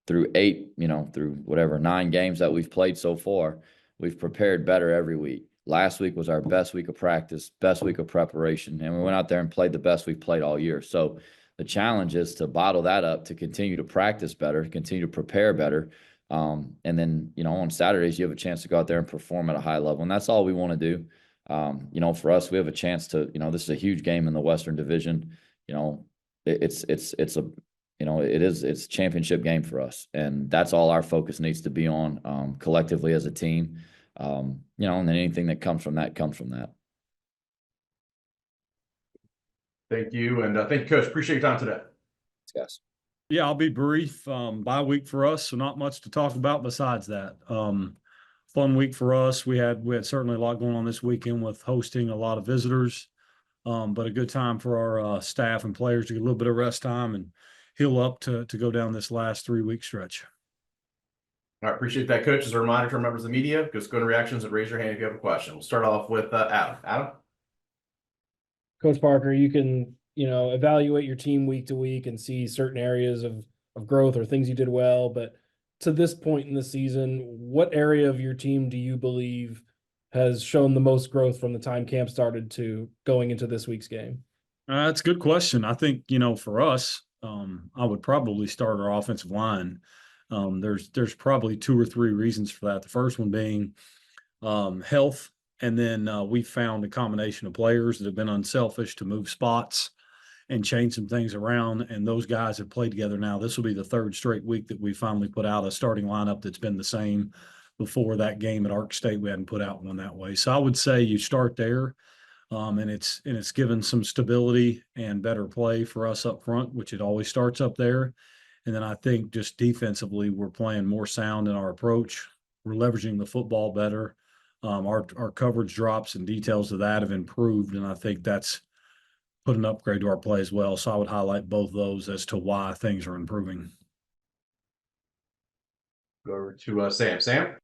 Speaker 15: through 9 games that we've played so far, we've prepared better every week. Last week was our best week of practice, best week of preparation. And we went out there and played the best we've played all year. So the challenge is to bottle that up, to continue to practice better, continue to prepare better. And then, you know, on Saturdays, you have a chance to go out there and perform at a high level. And that's all we want to do. You know, for us, we have a chance to, you know, this is a huge game in the Western Division. You know, it's a championship game for us. And that's all our focus needs to be on, collectively as a team. You know, and then anything that comes from that comes from that.
Speaker 2: Thank you. And thank you, Coach. Appreciate your time today.
Speaker 15: Yes.
Speaker 16: Yeah, I'll be brief. Bye week for us, so not much to talk about besides that. Fun week for us. We had certainly a lot going on this weekend with hosting a lot of visitors, but a good time for our staff and players to get a little bit of rest time and heal up to go down this last 3-week stretch.
Speaker 2: All right, appreciate that, Coach. As a reminder to members of the media, just go to reactions and raise your hand if you have a question. We'll start off with Adam. Adam?
Speaker 7: Coach Parker, you can, you know, evaluate your team week to week and see certain areas of growth or things you did well. But to this point in the season, what area of your team do you believe has shown the most growth from the time camp started to going into this week's game?
Speaker 16: That's a good question. I think, you know, for us, I would probably start our offensive line. There's probably 2 or 3 reasons for that. The first one being health. And then we found a combination of players that have been unselfish to move spots and change some things around. And those guys have played together now. This will be the 3rd straight week that we finally put out a starting lineup that's been the same. Before that game at Ark State, we hadn't put out one that way. So I would say you start there. And it's given some stability and better play for us up front, which it always starts up there. And then I think just defensively, we're playing more sound in our approach. We're leveraging the football better. Our coverage drops and details of that have improved, and I think that's put an upgrade to our play as well. So I would highlight both those as to why things are improving.
Speaker 2: Go over to Sam. Sam?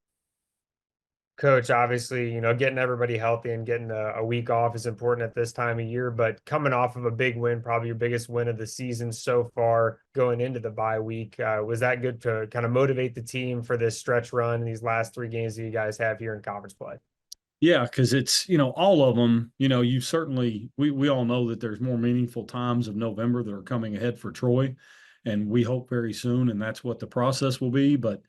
Speaker 3: Coach, obviously, you know, getting everybody healthy and getting a week off is important at this time of year, but coming off of a big win, probably your biggest win of the season so far going into the bye week, was that good to kind of motivate the team for this stretch run in these last 3 games that you guys have here in conference play?
Speaker 16: Yeah, because it's, you know, all of them, you know, you certainly, we all know that there's more meaningful times of November that are coming ahead for Troy, and we hope very soon, and that's what the process will be. But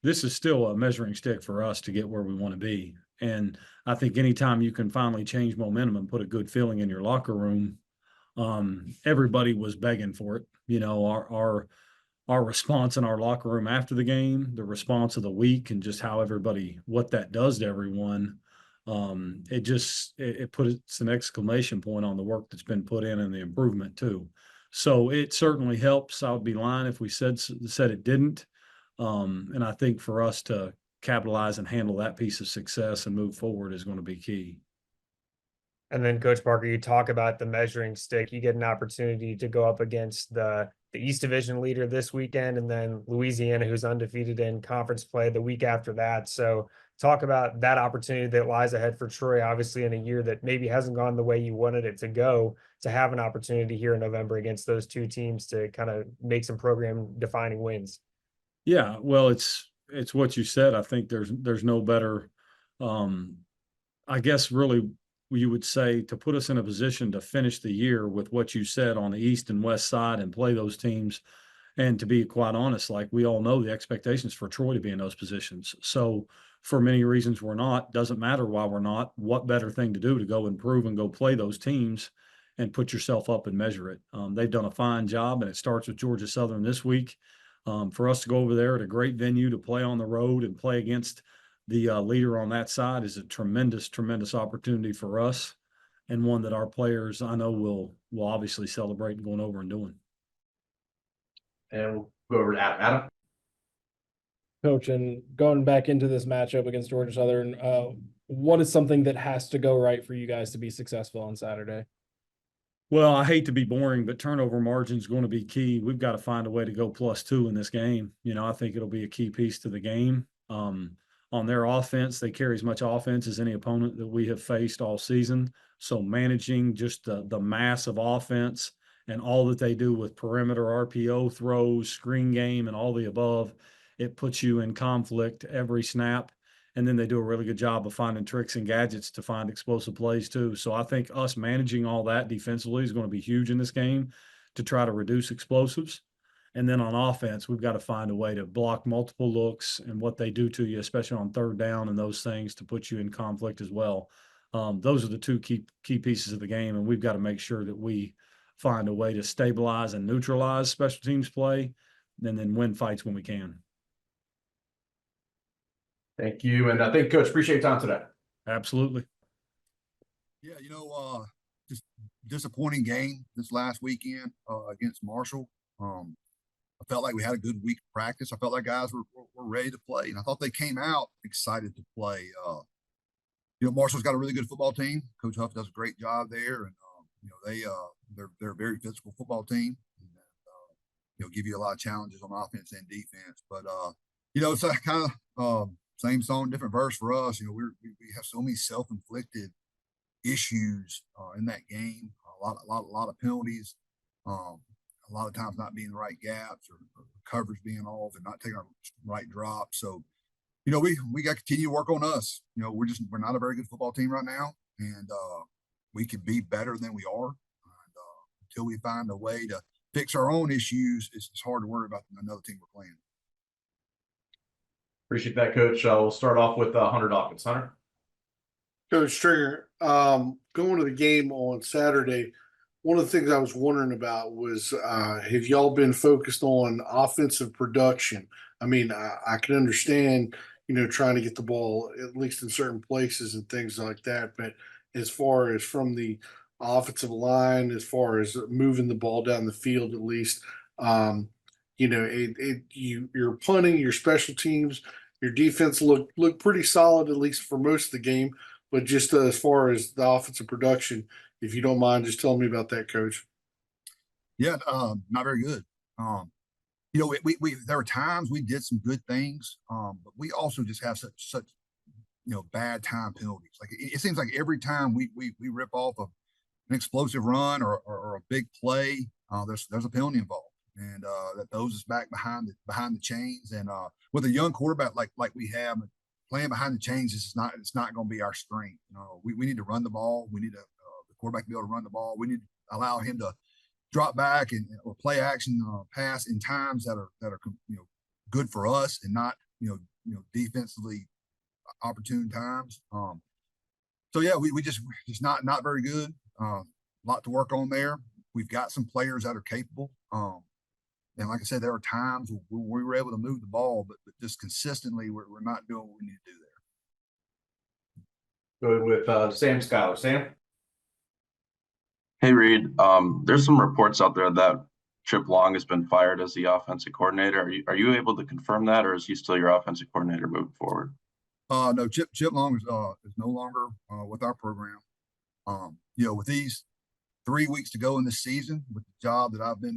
Speaker 16: this is still a measuring stick for us to get where we want to be. And I think anytime you can finally change momentum and put a good feeling in your locker room, everybody was begging for it. You know, our response in our locker room after the game, the response of the week, and just how everybody, what that does to everyone. It puts an exclamation point on the work that's been put in and the improvement too. So it certainly helps. I would be lying if we said it didn't. And I think for us to capitalize and handle that piece of success and move forward is going to be key.
Speaker 3: And then Coach Parker, you talk about the measuring stick. You get an opportunity to go up against the East Division leader this weekend, and then Louisiana, who's undefeated in conference play the week after that. So talk about that opportunity that lies ahead for Troy, obviously in a year that maybe hasn't gone the way you wanted it to go, to have an opportunity here in November against those two teams to kind of make some program defining wins.
Speaker 16: Yeah, well, it's what you said. I think there's no better, I guess really you would say, to put us in a position to finish the year with what you said on the East and West side and play those teams. And to be quite honest, like we all know the expectations for Troy to be in those positions. So for many reasons we're not, doesn't matter why we're not, what better thing to do to go improve and go play those teams and put yourself up and measure it. They've done a fine job, and it starts with Georgia Southern this week. For us to go over there at a great venue to play on the road and play against the leader on that side is a tremendous, tremendous opportunity for us, and one that our players, I know, will obviously celebrate going over and doing.
Speaker 2: And we'll go over to Adam.
Speaker 7: Coach, and going back into this matchup against Georgia Southern, what is something that has to go right for you guys to be successful on Saturday?
Speaker 16: Well, I hate to be boring, but turnover margin is going to be key. We've got to find a way to go +2 in this game. You know, I think it'll be a key piece to the game. On their offense, they carry as much offense as any opponent that we have faced all season. So managing just the mass of offense and all that they do with perimeter, RPO throws, screen game, and all the above, it puts you in conflict every snap. And then they do a really good job of finding tricks and gadgets to find explosive plays too. So I think us managing all that defensively is going to be huge in this game to try to reduce explosives. And then on offense, we've got to find a way to block multiple looks and what they do to you, especially on third down and those things, to put you in conflict as well. Those are the two key pieces of the game, and we've got to make sure that we find a way to stabilize and neutralize special teams play, and then win fights when we can.
Speaker 2: Thank you. And I think, Coach, appreciate your time today.
Speaker 16: Absolutely.
Speaker 17: Yeah, just disappointing game this last weekend against Marshall. I felt like we had a good week of practice. I felt like guys were ready to play, and I thought they came out excited to play. Marshall's got a really good football team. Coach Huff does a great job there, and they're a very physical football team. And, give you a lot of challenges on offense and defense. But it's a kind of same song, different verse for us. We have so many self-inflicted issues in that game. A lot of penalties. A lot of times not being in the right gaps or coverage being off and not taking our right drop. So, we got to continue to work on us. We're not a very good football team right now, and we could be better than we are. And, until we find a way to fix our own issues, it's hard to worry about another team we're playing.
Speaker 2: Appreciate that, Coach. We'll start off with Hunter Dawkins. Hunter.
Speaker 18: Coach Stringer, going to the game on Saturday, one of the things I was wondering about was, have y'all been focused on offensive production? I mean, I can understand, trying to get the ball at least in certain places and things like that. But as far as from the offensive line, as far as moving the ball down the field, at least, you're punting, your special teams, your defense look pretty solid, at least for most of the game. But just as far as the offensive production, if you don't mind, just telling me about that, Coach.
Speaker 17: Yeah, not very good. We there were times we did some good things, but we also just have such bad time penalties. Like it seems like every time we rip off an explosive run or a big play, there's a penalty involved, and that throws us back behind the chains. And with a young quarterback like we have, playing behind the chains it's not going to be our strength. We need to run the ball. We need the quarterback to be able to run the ball. We need to allow him to drop back or play action pass in times that are good for us, and not defensively opportune times. So yeah, we just not very good. A lot to work on there. We've got some players that are capable. And like I said, there are times when we were able to move the ball, but just consistently, we're not doing what we need to do there.
Speaker 2: Go with Sam Schuyler. Sam?
Speaker 19: Hey, Reed. There's some reports out there that Chip Long has been fired as the offensive coordinator. Are you able to confirm that, or is he still your offensive coordinator moving forward?
Speaker 17: No, Chip Long is no longer with our program. With these 3 weeks to go in this season, with the job that I've been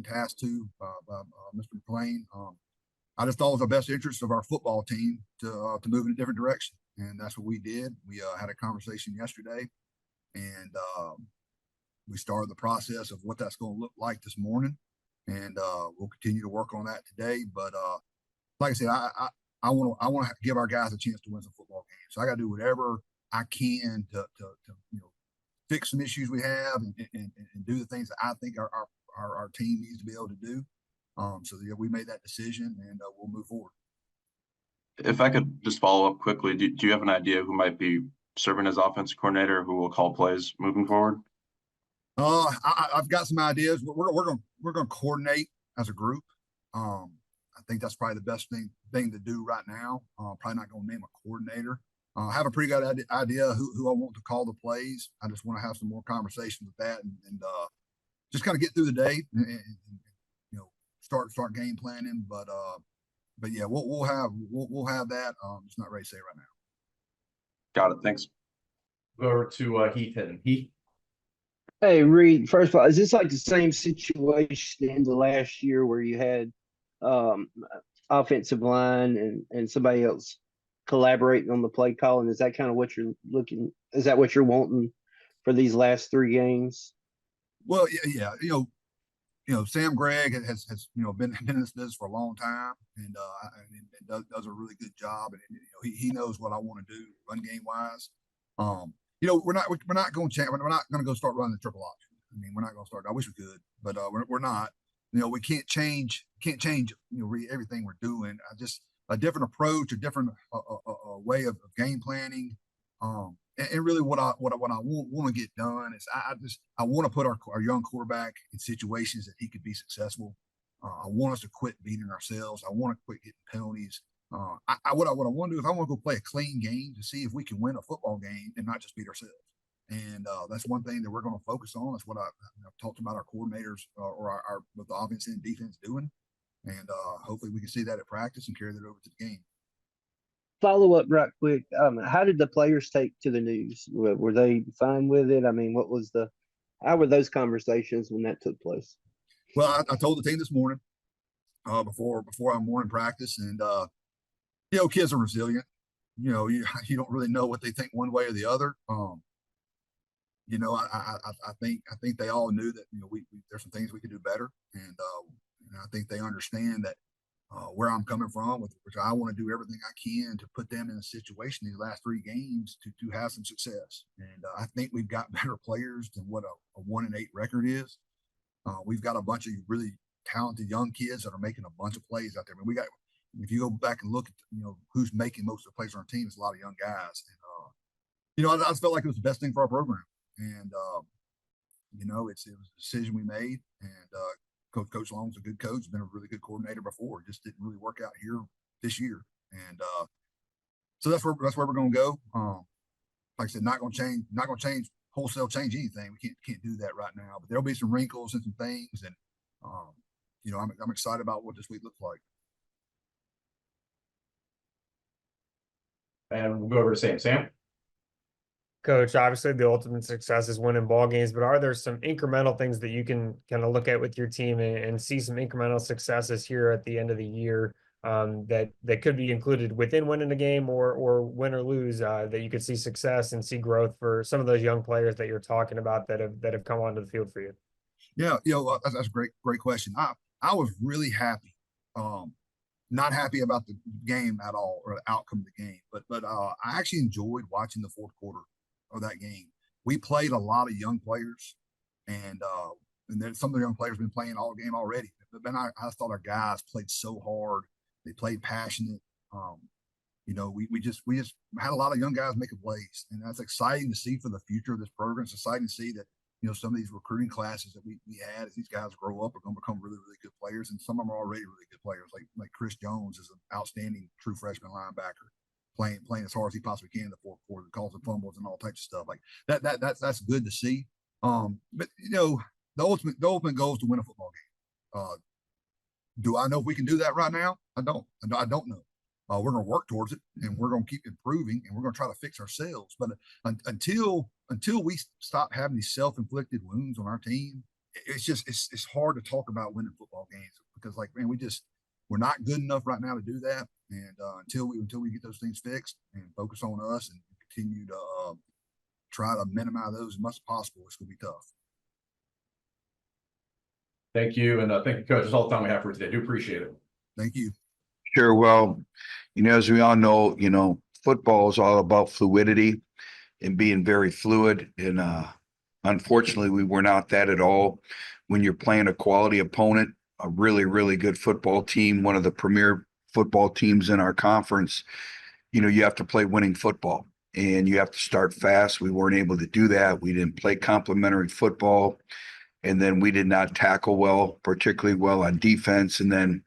Speaker 17: tasked to by Mr. McLean, I just thought it was the best interest of our football team to move in a different direction, and that's what we did. We had a conversation yesterday, and we started the process of what that's going to look like this morning, and we'll continue to work on that today. But like I said, I want to give our guys a chance to win some football games. So I got to do whatever I can to fix some issues we have and do the things that I think our team needs to be able to do. So yeah, we made that decision, and we'll move forward.
Speaker 19: If I could just follow up quickly, do you have an idea who might be serving as offensive coordinator, who will call plays moving forward?
Speaker 17: I've got some ideas. We're going to coordinate as a group. I think that's probably the best thing to do right now. Probably not going to name a coordinator. I have a pretty good idea who I want to call the plays. I just want to have some more conversations with that and just kind of get through the day and start game planning. But yeah, we'll have that. Just not ready to say right now.
Speaker 19: Got it. Thanks.
Speaker 2: Go over to Heath Hinton. Heath.
Speaker 20: Hey, Reed, first of all, is this like the same situation in the last year where you had offensive line and somebody else collaborating on the play calling? Is that kind of what you're looking? Is that what you're wanting for these last 3 games?
Speaker 17: Well, yeah. Sam Gregg has been in this business for a long time, and does a really good job. And he knows what I want to do run game wise. We're not going to change. We're not going to go start running the triple option. I mean, we're not going to start. I wish we could, but we're not. We can't change. Everything we're doing. Just a different approach, a different way of game planning. And really, what I want to get done is I want to put our young quarterback in situations that he could be successful. I want us to quit beating ourselves. I want to quit getting penalties. What I want to do is I want to go play a clean game to see if we can win a football game and not just beat ourselves. And that's one thing that we're going to focus on. That's what I've talked about our coordinators or our both the offense and defense doing. And hopefully we can see that at practice and carry that over to the game.
Speaker 20: Follow up right quick. How did the players take to the news? Were they fine with it? I mean, how were those conversations when that took place?
Speaker 17: Well, I told the team this morning before our morning practice, and kids are resilient. You don't really know what they think one way or the other. I think they all knew that there's some things we could do better, and I think they understand that where I'm coming from, which I want to do everything I can to put them in a situation these last 3 games to have some success. And I think we've got better players than what a 1-8 record is. We've got a bunch of really talented young kids that are making a bunch of plays out there. I mean, if you go back and look at who's making most of the plays on our team, it's a lot of young guys. And I just felt like it was the best thing for our program. And it was a decision we made. And Coach Long's a good coach, been a really good coordinator before. Just didn't really work out here this year. And so that's where we're going to go. Like I said, not going to wholesale change anything. We can't do that right now. But there'll be some wrinkles and some things. And I'm excited about what this week looks like.
Speaker 2: And we'll go over to Sam.
Speaker 3: Coach, obviously the ultimate success is winning ball games, but are there some incremental things that you can kind of look at with your team and see some incremental successes here at the end of the year that could be included within winning a game or win or lose, that you could see success and see growth for some of those young players that you're talking about that have come onto the field for you?
Speaker 17: Yeah, that's a great question. I was really happy. Not happy about the game at all or the outcome of the game, but I actually enjoyed watching the fourth quarter of that game. We played a lot of young players, and then some of the young players have been playing all game already. But then I thought our guys played so hard. They played passionate. You know, we just had a lot of young guys making plays, and that's exciting to see for the future of this program. It's exciting to see that, you know, some of these recruiting classes that we had, as these guys grow up, are going to become really, really good players, and some of them are already really good players. Like Chris Jones is an outstanding true freshman linebacker, playing as hard as he possibly can in the fourth quarter, causing fumbles and all types of stuff like that. That's good to see. But you know, the ultimate goal is to win a football game. Do I know if we can do that right now? I don't know. We're going to work towards it, and we're going to keep improving, and we're going to try to fix ourselves. But until we stop having these self-inflicted wounds on our team, it's hard to talk about winning football games, because, like, man, we're not good enough right now to do that. And until we get those things fixed and focus on us and continue to try to minimize those as much as possible, it's going to be tough.
Speaker 2: Thank you, and thank you, Coach. That's all the time we have for today. I do appreciate it.
Speaker 17: Thank you.
Speaker 21: Sure. Well, you know, as we all know, you know, football is all about fluidity and being very fluid. And unfortunately, we were not that at all. When you're playing a quality opponent, a really, really good football team, one of the premier football teams in our conference, you know, you have to play winning football, and you have to start fast. We weren't able to do that. We didn't play complementary football. And then we did not tackle well, particularly well on defense. And then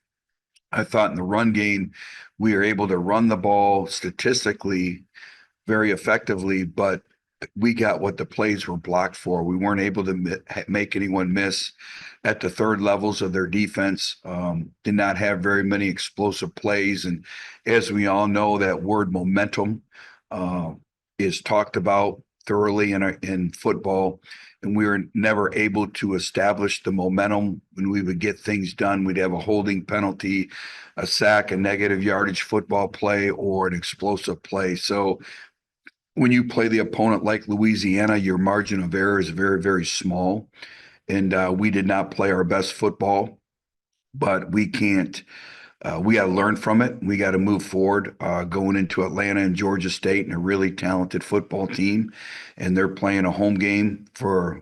Speaker 21: I thought in the run game, we were able to run the ball statistically very effectively, but we got what the plays were blocked for. We weren't able to make anyone miss at the third levels of their defense. Did not have very many explosive plays. And as we all know, that word momentum is talked about thoroughly in football. And we were never able to establish the momentum when we would get things done. We'd have a holding penalty, a sack, a negative yardage football play, or an explosive play. So when you play the opponent like Louisiana, your margin of error is very, very small. And we did not play our best football, but we can't. We got to learn from it. We got to move forward going into Atlanta and Georgia State, and a really talented football team. And they're playing a home game for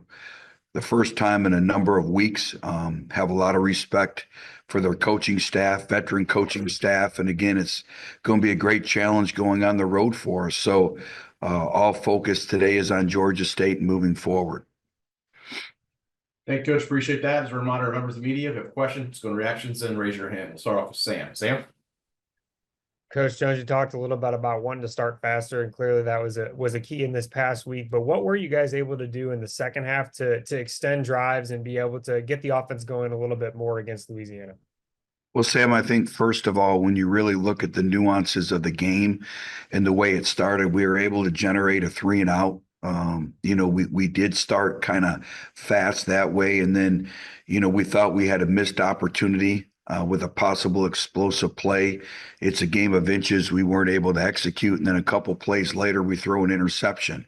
Speaker 21: the first time in a number of weeks. Have a lot of respect for their coaching staff, veteran coaching staff. And again, it's going to be a great challenge going on the road for us. So all focus today is on Georgia State and moving forward.
Speaker 2: Thank you, Coach. Appreciate that. As a reminder, members of the media, if you have questions, go to reactions and raise your hand. We'll start off with Sam. Sam?
Speaker 3: Coach Jones, you talked a little bit about wanting to start faster, and clearly that was a key in this past week. But what were you guys able to do in the second half to extend drives and be able to get the offense going a little bit more against Louisiana?
Speaker 21: Well, Sam, I think first of all, when you really look at the nuances of the game and the way it started, we were able to generate a 3-and-out. You know, we did start kind of fast that way. And then, you know, we thought we had a missed opportunity with a possible explosive play. It's a game of inches. We weren't able to execute. And then a couple plays later, we throw an interception.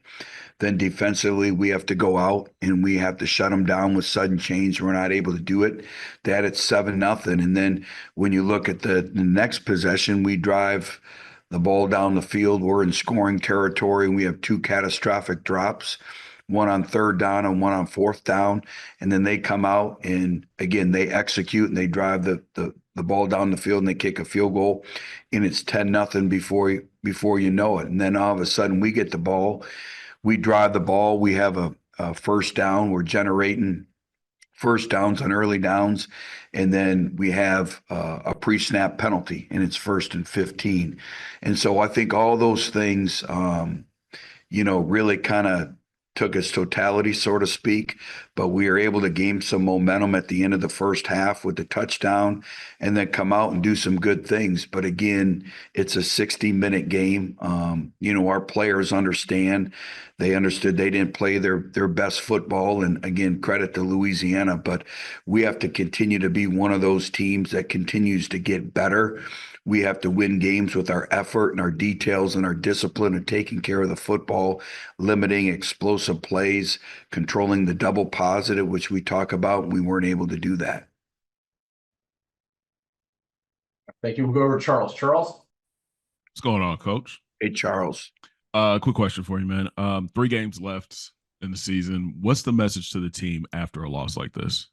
Speaker 21: Then defensively, we have to go out and we have to shut them down with sudden change. We're not able to do it. That it's 7-0. And then when you look at the next possession, we drive the ball down the field. We're in scoring territory, and we have 2 catastrophic drops, one on 3rd down and one on 4th down. And then they come out and again, they execute and they drive the ball down the field and they kick a field goal, and it's 10-0 before you know it. And then all of a sudden we get the ball, we drive the ball, we have a first down, we're generating first downs on early downs, and then we have a pre-snap penalty, and it's 1st and 15. And so I think all those things, you know, really kind of took its totality, so to speak, but we were able to gain some momentum at the end of the first half with the touchdown and then come out and do some good things. But again, it's a 60-minute game. You know, our players understand. They understood they didn't play their best football. And again, credit to Louisiana, but we have to continue to be one of those teams that continues to get better. We have to win games with our effort and our details and our discipline of taking care of the football, limiting explosive plays, controlling the double positive, which we talk about. We weren't able to do that.
Speaker 2: Thank you. We'll go over to Charles. Charles?
Speaker 22: What's going on, Coach?
Speaker 21: Hey, Charles.
Speaker 22: Quick question for you, man. 3 games left in the season. What's the message to the team after a loss like this?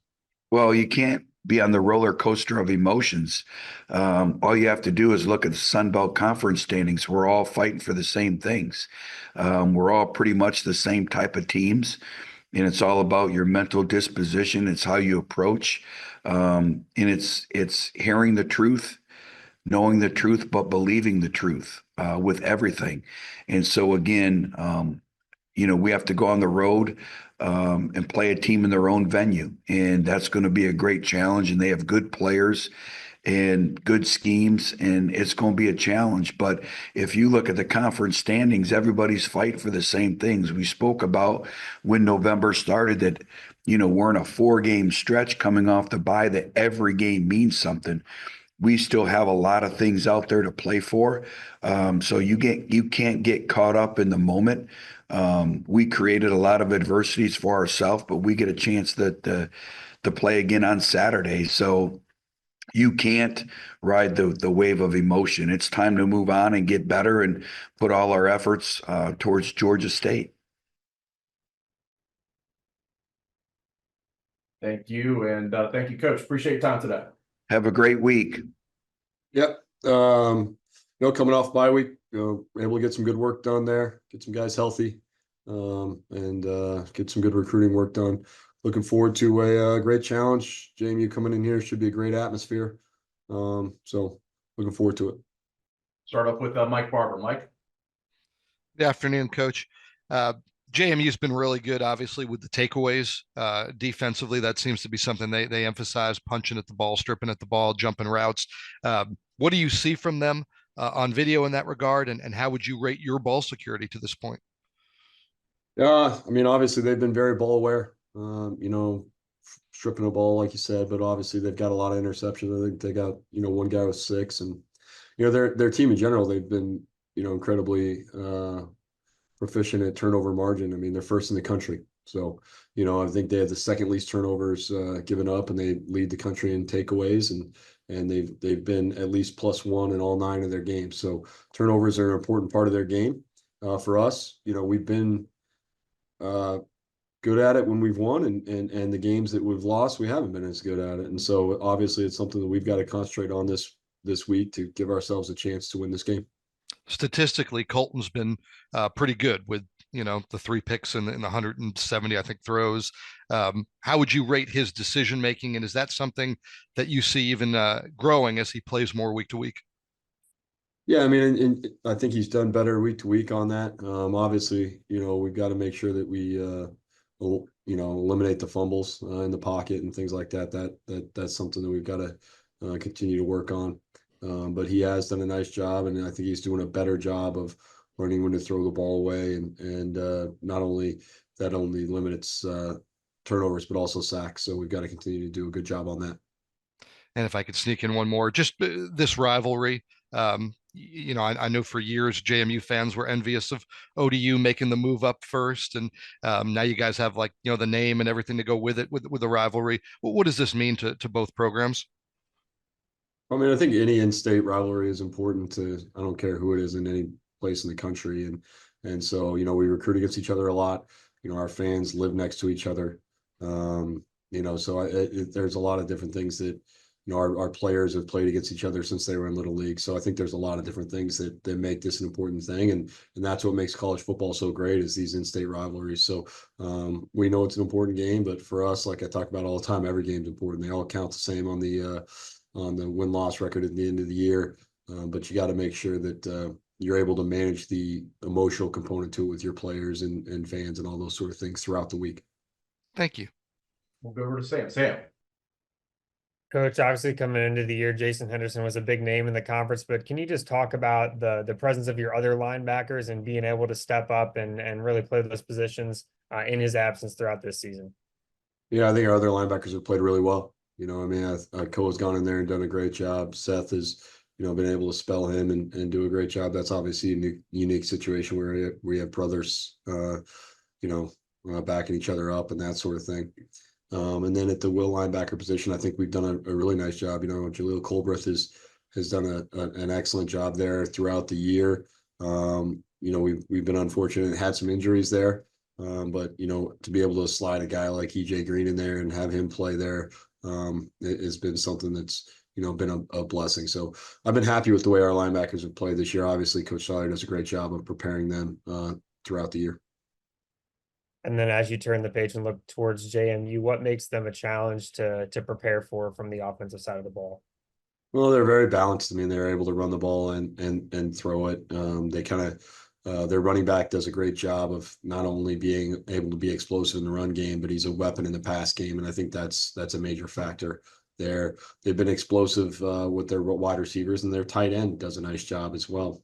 Speaker 21: Well, you can't be on the roller coaster of emotions. All you have to do is look at the Sun Belt Conference standings. We're all fighting for the same things. We're all pretty much the same type of teams, and it's all about your mental disposition. It's how you approach, and it's hearing the truth, knowing the truth, but believing the truth with everything. And so again, we have to go on the road and play a team in their own venue. And that's going to be a great challenge. And they have good players and good schemes, and it's going to be a challenge. But if you look at the conference standings, everybody's fighting for the same things. We spoke about when November started that, we're in a 4-game stretch coming off the bye that every game means something. We still have a lot of things out there to play for. So you can't get caught up in the moment. We created a lot of adversities for ourselves, but we get a chance to play again on Saturday. So you can't ride the wave of emotion. It's time to move on and get better and put all our efforts towards Georgia State.
Speaker 2: Thank you. And thank you, Coach. Appreciate your time today.
Speaker 21: Have a great week.
Speaker 1: Yep. Coming off bye week, able to get some good work done there, get some guys healthy, and get some good recruiting work done. Looking forward to a great challenge. JMU coming in here should be a great atmosphere. So looking forward to it.
Speaker 2: Start off with Mike Barber. Mike.
Speaker 10: Good afternoon, Coach. JMU's been really good, obviously, with the takeaways. Defensively, that seems to be something they emphasize: punching at the ball, stripping at the ball, jumping routes. What do you see from them on video in that regard, and how would you rate your ball security to this point?
Speaker 1: Yeah, I mean, obviously they've been very ball aware. Stripping a ball, like you said, but obviously they've got a lot of interceptions. I think they got one guy with 6, and their team in general, they've been incredibly proficient at turnover margin. I mean, they're first in the country. So, I think they have the second least turnovers given up, and they lead the country in takeaways, and they've been at least +1 in all 9 of their games. So turnovers are an important part of their game. For us, we've been good at it when we've won, and the games that we've lost, we haven't been as good at it. And so obviously it's something that we've got to concentrate on this week to give ourselves a chance to win this game.
Speaker 10: Statistically, Colton's been pretty good with the 3 picks and the 170, I think, throws. How would you rate his decision making, and is that something that you see even growing as he plays more week to week?
Speaker 1: Yeah, I mean, and I think he's done better week to week on that. Obviously, we've got to make sure that we eliminate the fumbles in the pocket and things like that. That's something that we've got to continue to work on. But he has done a nice job, and I think he's doing a better job of learning when to throw the ball away, and not only that only limits turnovers, but also sacks. So we've got to continue to do a good job on that.
Speaker 10: And if I could sneak in one more, just this rivalry. I know for years JMU fans were envious of ODU making the move up first, and now you guys have the name and everything to go with it with the rivalry. What does this mean to both programs?
Speaker 1: I mean, I think any in-state rivalry is important to, I don't care who it is in any place in the country. And so, we recruit against each other a lot. Our fans live next to each other. So there's a lot of different things that, our players have played against each other since they were in Little League. So I think there's a lot of different things that make this an important thing. And that's what makes college football so great, is these in-state rivalries. So we know it's an important game, but for us, like I talk about all the time, every game's important. They all count the same on the win-loss record at the end of the year. But you got to make sure that you're able to manage the emotional component to it with your players and fans and all those sort of things throughout the week.
Speaker 10: Thank you.
Speaker 2: We'll go over to Sam. Sam.
Speaker 3: Coach, obviously coming into the year, Jason Henderson was a big name in the conference, but can you just talk about the presence of your other linebackers and being able to step up and really play those positions in his absence throughout this season?
Speaker 1: Yeah, I think our other linebackers have played really well. Koa's gone in there and done a great job. Seth has, been able to spell him and do a great job. That's obviously a unique situation where we have brothers, backing each other up and that sort of thing. And then at the will linebacker position, I think we've done a really nice job. Jaleel Colbreth has done an excellent job there throughout the year. We've been unfortunate, had some injuries there. But to be able to slide a guy like EJ Green in there and have him play there it has been something that's, been a blessing. So I've been happy with the way our linebackers have played this year. Obviously, Coach Sawyer does a great job of preparing them throughout the year.
Speaker 3: And then as you turn the page and look towards JMU, what makes them a challenge to prepare for from the offensive side of the ball?
Speaker 1: Well, they're very balanced. I mean, they're able to run the ball and throw it. They kind of their running back does a great job of not only being able to be explosive in the run game, but he's a weapon in the pass game, and I think that's a major factor there. They've been explosive with their wide receivers, and their tight end does a nice job as well.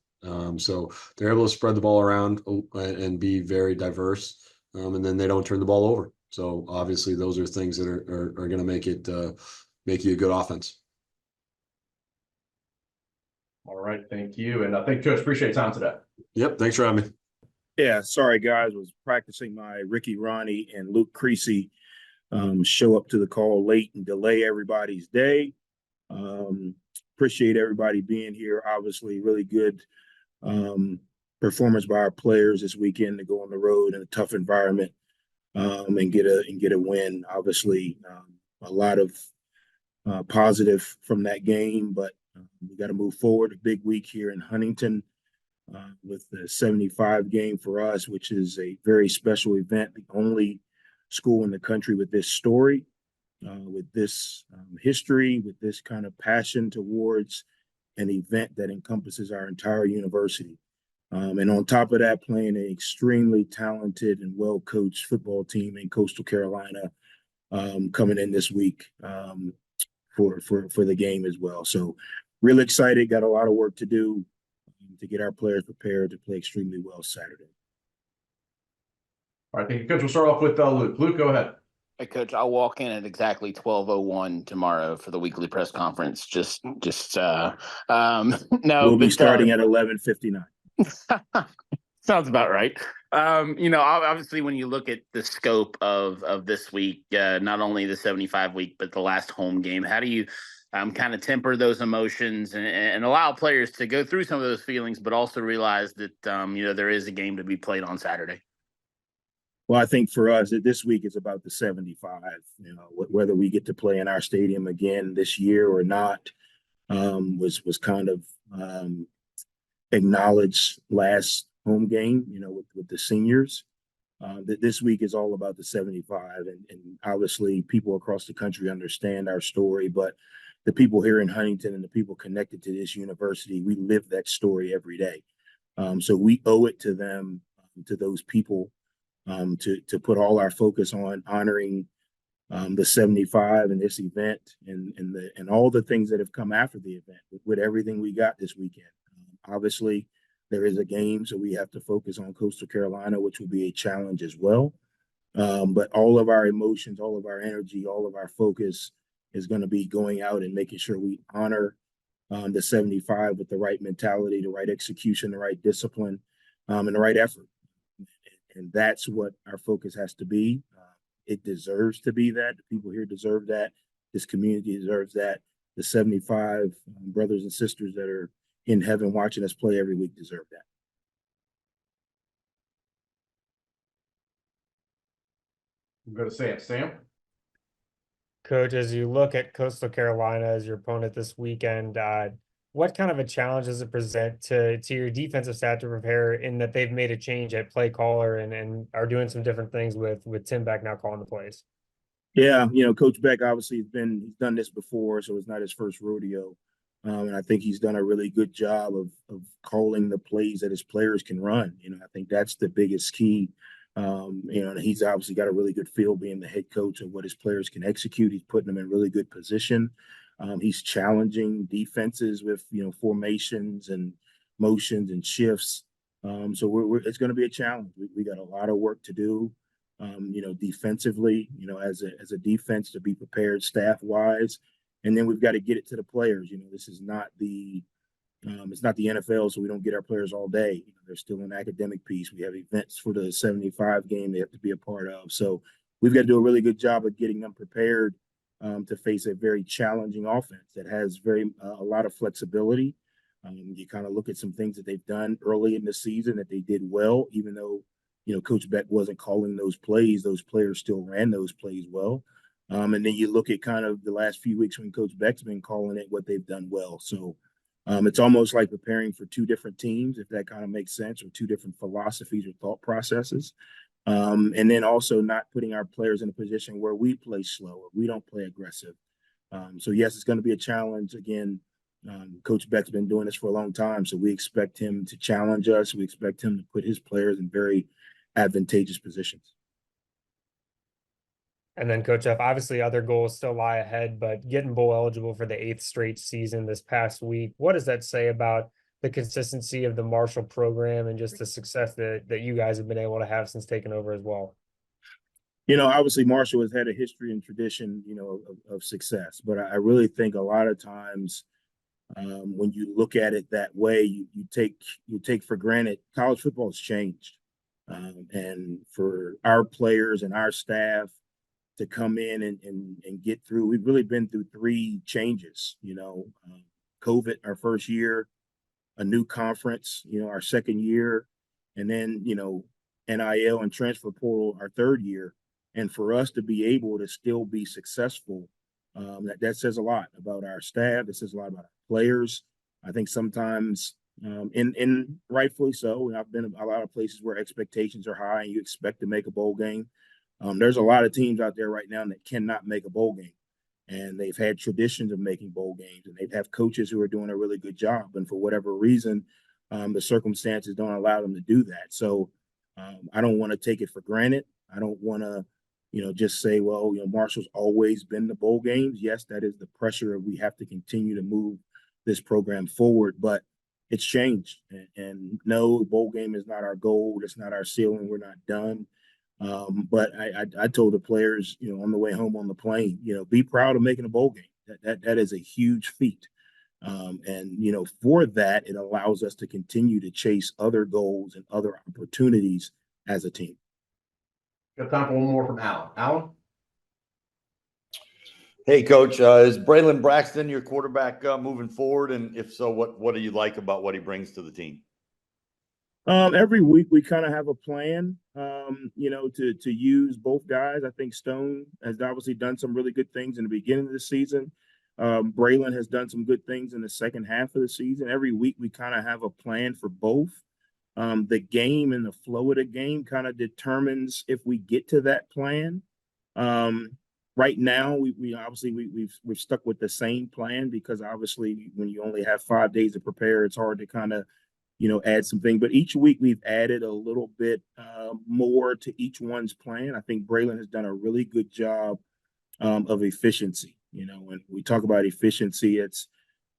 Speaker 1: So they're able to spread the ball around and be very diverse, and then they don't turn the ball over. So obviously, those are things that are going to make you a good offense.
Speaker 2: All right, thank you. And thank you, Coach. Appreciate your time today.
Speaker 1: Yep, thanks for having me.
Speaker 5: Yeah, sorry, guys. Was practicing my Ricky Rahne and Luke Creasy show up to the call late and delay everybody's day. Appreciate everybody being here. Obviously, really good performance by our players this weekend to go on the road in a tough environment and get a win. Obviously, a lot of positive from that game, but we got to move forward. A big week here in Huntington with the 75 game for us, which is a very special event. The only school in the country with this story, with this history, with this kind of passion towards an event that encompasses our entire university. And on top of that, playing an extremely talented and well-coached football team in Coastal Carolina coming in this week for the game as well. So really excited, got a lot of work to do to get our players prepared to play extremely well Saturday.
Speaker 2: All right, thank you, Coach. We'll start off with Luke. Luke, go ahead.
Speaker 6: Hey, Coach, I'll walk in at exactly 12:01 tomorrow for the weekly press conference. No,
Speaker 5: We'll be starting at 11:59.
Speaker 6: Sounds about right. Obviously, when you look at the scope of this week, not only the 75 week, but the last home game, how do you kind of temper those emotions and allow players to go through some of those feelings, but also realize that, there is a game to be played on Saturday?
Speaker 5: Well, I think for us, this week is about the 75. Whether we get to play in our stadium again this year or not was kind of acknowledged last home game, with the seniors. That this week is all about the 75, and obviously people across the country understand our story, but the people here in Huntington and the people connected to this university, we live that story every day. So we owe it to them, to those people, to put all our focus on honoring the 75 and this event and all the things that have come after the event with everything we got this weekend. Obviously, there is a game, so we have to focus on Coastal Carolina, which will be a challenge as well. But all of our emotions, all of our energy, all of our focus is going to be going out and making sure we honor the 75 with the right mentality, the right execution, the right discipline, and the right effort. And that's what our focus has to be. It deserves to be that. The people here deserve that. This community deserves that. The 75 brothers and sisters that are in heaven watching us play every week deserve that.
Speaker 2: We'll go to Sam. Sam?
Speaker 3: Coach, as you look at Coastal Carolina as your opponent this weekend, what kind of a challenge does it present to your defensive staff to prepare in that they've made a change at play caller and are doing some different things with Tim Beck now calling the plays?
Speaker 5: Yeah, Coach Beck obviously he's done this before, so it's not his first rodeo. And I think he's done a really good job of calling the plays that his players can run. I think that's the biggest key. And he's obviously got a really good feel being the head coach of what his players can execute. He's putting them in really good position. He's challenging defenses with, formations and motions and shifts. So it's going to be a challenge. We got a lot of work to do, defensively, as a defense to be prepared staff wise. And then we've got to get it to the players. This is not it's not the NFL, so we don't get our players all day. There's still an academic piece. We have events for the 75 game they have to be a part of. So we've got to do a really good job of getting them prepared to face a very challenging offense that has a lot of flexibility. You kind of look at some things that they've done early in the season that they did well, even though, Coach Beck wasn't calling those plays. Those players still ran those plays well. And then you look at kind of the last few weeks when Coach Beck's been calling it, what they've done well. So it's almost like preparing for two different teams, if that kind of makes sense, or two different philosophies or thought processes. And then also not putting our players in a position where we play slow or we don't play aggressive. So yes, it's going to be a challenge. Again, Coach Beck's been doing this for a long time, so we expect him to challenge us. We expect him to put his players in very advantageous positions.
Speaker 3: And then Coach F, obviously other goals still lie ahead, but getting bowl eligible for the 8th straight season this past week, what does that say about the consistency of the Marshall program and just the success that you guys have been able to have since taking over as well?
Speaker 5: You know, obviously Marshall has had a history and tradition, you know, of success, but I really think a lot of times when you look at it that way, you take for granted college football has changed. And for our players and our staff to come in and get through, we've really been through 3 changes, you know, COVID our first year, a new conference, you know, our second year, and then, you know, NIL and transfer portal our 3rd year. And for us to be able to still be successful, that says a lot about our staff. It says a lot about our players. I think sometimes, and rightfully so, I've been a lot of places where expectations are high and you expect to make a bowl game. There's a lot of teams out there right now that cannot make a bowl game. And they've had traditions of making bowl games, and they have coaches who are doing a really good job. And for whatever reason, the circumstances don't allow them to do that. So I don't want to take it for granted. I don't want to, you know, just say, well, you know, Marshall's always been the bowl games. Yes, that is the pressure. We have to continue to move this program forward, but it's changed. And no, the bowl game is not our goal. It's not our ceiling. We're not done. But I told the players, you know, on the way home on the plane, you know, be proud of making a bowl game. That is a huge feat. And, you know, for that, it allows us to continue to chase other goals and other opportunities as a team.
Speaker 2: Got time for one more from Alan. Alan?
Speaker 8: Hey, Coach, is Braylon Braxton your quarterback moving forward? And if so, what do you like about what he brings to the team?
Speaker 5: Every week we kind of have a plan, you know, to use both guys. I think Stone has obviously done some really good things in the beginning of the season. Braylon has done some good things in the second half of the season. Every week we kind of have a plan for both. The game and the flow of the game kind of determines if we get to that plan. Right now, we obviously we've stuck with the same plan because obviously when you only have 5 days to prepare, it's hard to kind of, you know, add something. But each week we've added a little bit more to each one's plan. I think Braylon has done a really good job of efficiency. You know, when we talk about efficiency, it's,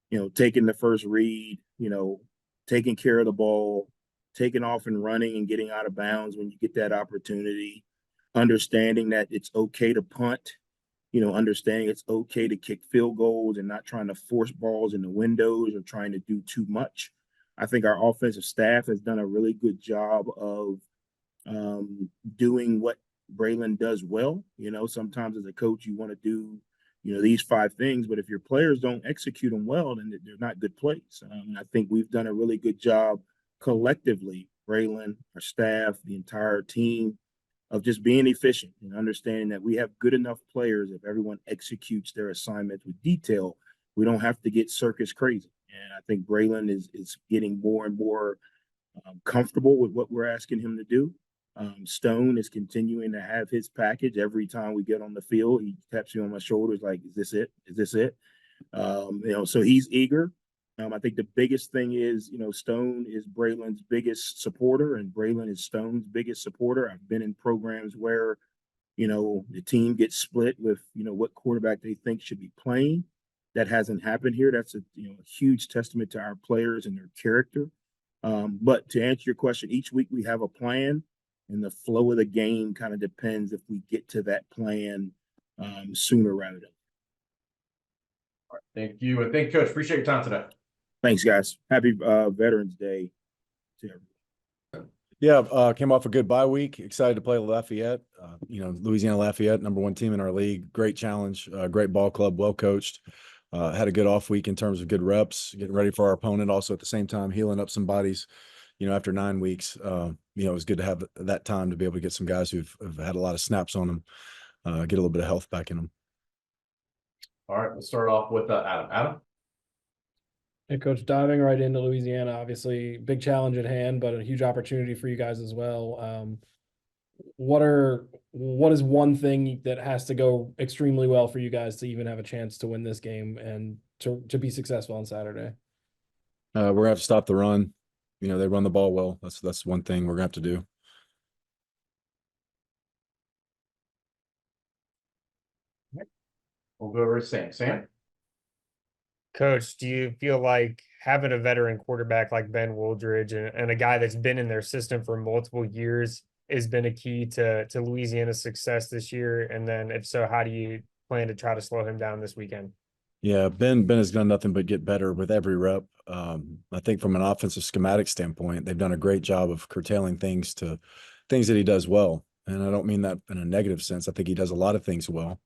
Speaker 5: you know, taking the first read, you know, taking care of the ball, taking off and running and getting out of bounds when you get that opportunity, understanding that it's okay to punt, you know, understanding it's okay to kick field goals and not trying to force balls in the windows or trying to do too much. I think our offensive staff has done a really good job of doing what Braylon does well. You know, sometimes as a coach, you want to do, you know, these 5 things, but if your players don't execute them well, then they're not good plays. I think we've done a really good job collectively, Braylon, our staff, the entire team, of just being efficient and understanding that we have good enough players. If everyone executes their assignments with detail, we don't have to get circus crazy. And I think Braylon is getting more and more comfortable with what we're asking him to do. Stone is continuing to have his package. Every time we get on the field, he taps me on my shoulders like, is this it? Is this it? You know, so he's eager. I think the biggest thing is, you know, Stone is Braylon's biggest supporter and Braylon is Stone's biggest supporter. I've been in programs where, you know, the team gets split with, you know, what quarterback they think should be playing. That hasn't happened here. That's a, you know, a huge testament to our players and their character. But to answer your question, each week we have a plan and the flow of the game kind of depends if we get to that plan sooner rather than.
Speaker 2: All right. Thank you. And thank you, Coach. Appreciate your time today.
Speaker 5: Thanks, guys. Happy Veterans Day to everyone.
Speaker 9: Yeah, came off a good bye week. Excited to play Lafayette. You know, Louisiana Lafayette, #1 team in our league. Great challenge, great ball club, well coached. Had a good off week in terms of good reps, getting ready for our opponent. Also at the same time, healing up some bodies. You know, after 9 weeks, you know, it was good to have that time to be able to get some guys who've had a lot of snaps on them, get a little bit of health back in them.
Speaker 2: All right, let's start off with Adam. Adam?
Speaker 7: Hey, Coach, diving right into Louisiana, obviously big challenge at hand, but a huge opportunity for you guys as well. What is one thing that has to go extremely well for you guys to even have a chance to win this game and to be successful on Saturday?
Speaker 9: We're gonna have to stop the run. You know, they run the ball well. That's one thing we're gonna have to do.
Speaker 2: We'll go over to Sam. Sam?
Speaker 3: Coach, do you feel like having a veteran quarterback like Ben Wooldridge and a guy that's been in their system for multiple years has been a key to Louisiana's success this year? And then if so, how do you plan to try to slow him down this weekend?
Speaker 9: Yeah, Ben has done nothing but get better with every rep. I think from an offensive schematic standpoint, they've done a great job of curtailing things to things that he does well. And I don't mean that in a negative sense. I think he does a lot of things well.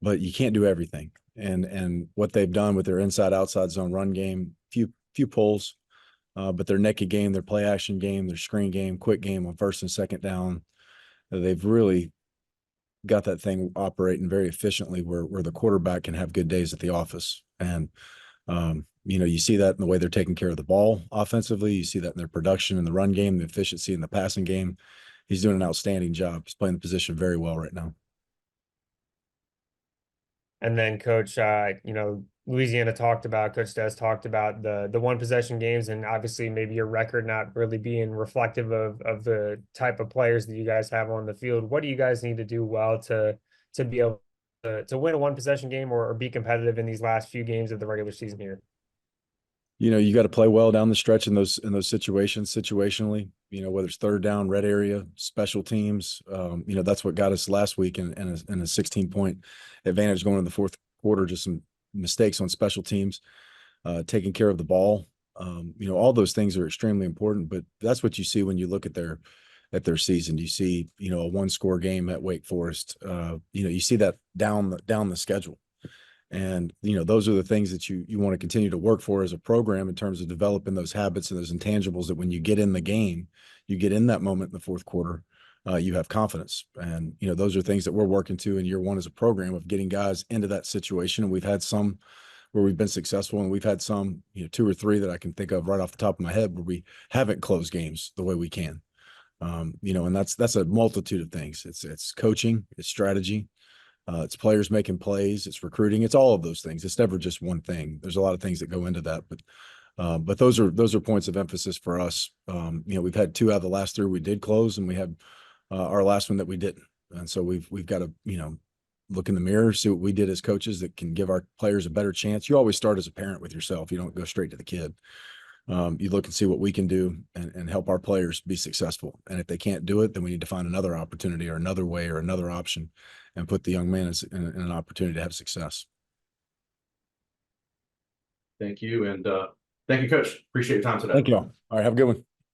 Speaker 9: But you can't do everything. And what they've done with their inside outside zone run game, few pulls, but their naked game, their play action game, their screen game, quick game on first and second down, they've really got that thing operating very efficiently where the quarterback can have good days at the office. And you know, you see that in the way they're taking care of the ball offensively. You see that in their production in the run game, the efficiency in the passing game. He's doing an outstanding job. He's playing the position very well right now.
Speaker 3: And then Coach, Louisiana talked about, Coach Des talked about the one possession games, and obviously maybe your record not really being reflective of the type of players that you guys have on the field. What do you guys need to do well to be able to win a one possession game or be competitive in these last few games of the regular season here?
Speaker 9: You know, you got to play well down the stretch in those situations, situationally, you know, whether it's third down, red area, special teams. You know, that's what got us last week in a 16-point advantage going in the fourth quarter, just some mistakes on special teams, taking care of the ball. You know, all those things are extremely important, but that's what you see when you look at their season. You see, you know, a one-score game at Wake Forest. You know, you see that down the schedule. And, you know, those are the things that you want to continue to work for as a program in terms of developing those habits and those intangibles that when you get in the game, you get in that moment in the fourth quarter, you have confidence. And, you know, those are things that we're working to in year one as a program of getting guys into that situation. And we've had some where we've been successful, and we've had some, you know, 2 or 3 that I can think of right off the top of my head where we haven't closed games the way we can. You know, and that's a multitude of things. It's coaching, it's strategy. It's players making plays, it's recruiting, it's all of those things. It's never just one thing. There's a lot of things that go into that, but those are points of emphasis for us. You know, we've had 2 out of the last 3 we did close, and we had our last one that we didn't. And so we've got to, you know, look in the mirror, see what we did as coaches that can give our players a better chance. You always start as a parent with yourself. You don't go straight to the kid. You look and see what we can do and help our players be successful. And if they can't do it, then we need to find another opportunity or another way or another option and put the young man in an opportunity to have success.
Speaker 2: Thank you. And thank you, Coach. Appreciate your time today.
Speaker 9: Thank you all. All right. Have a good one.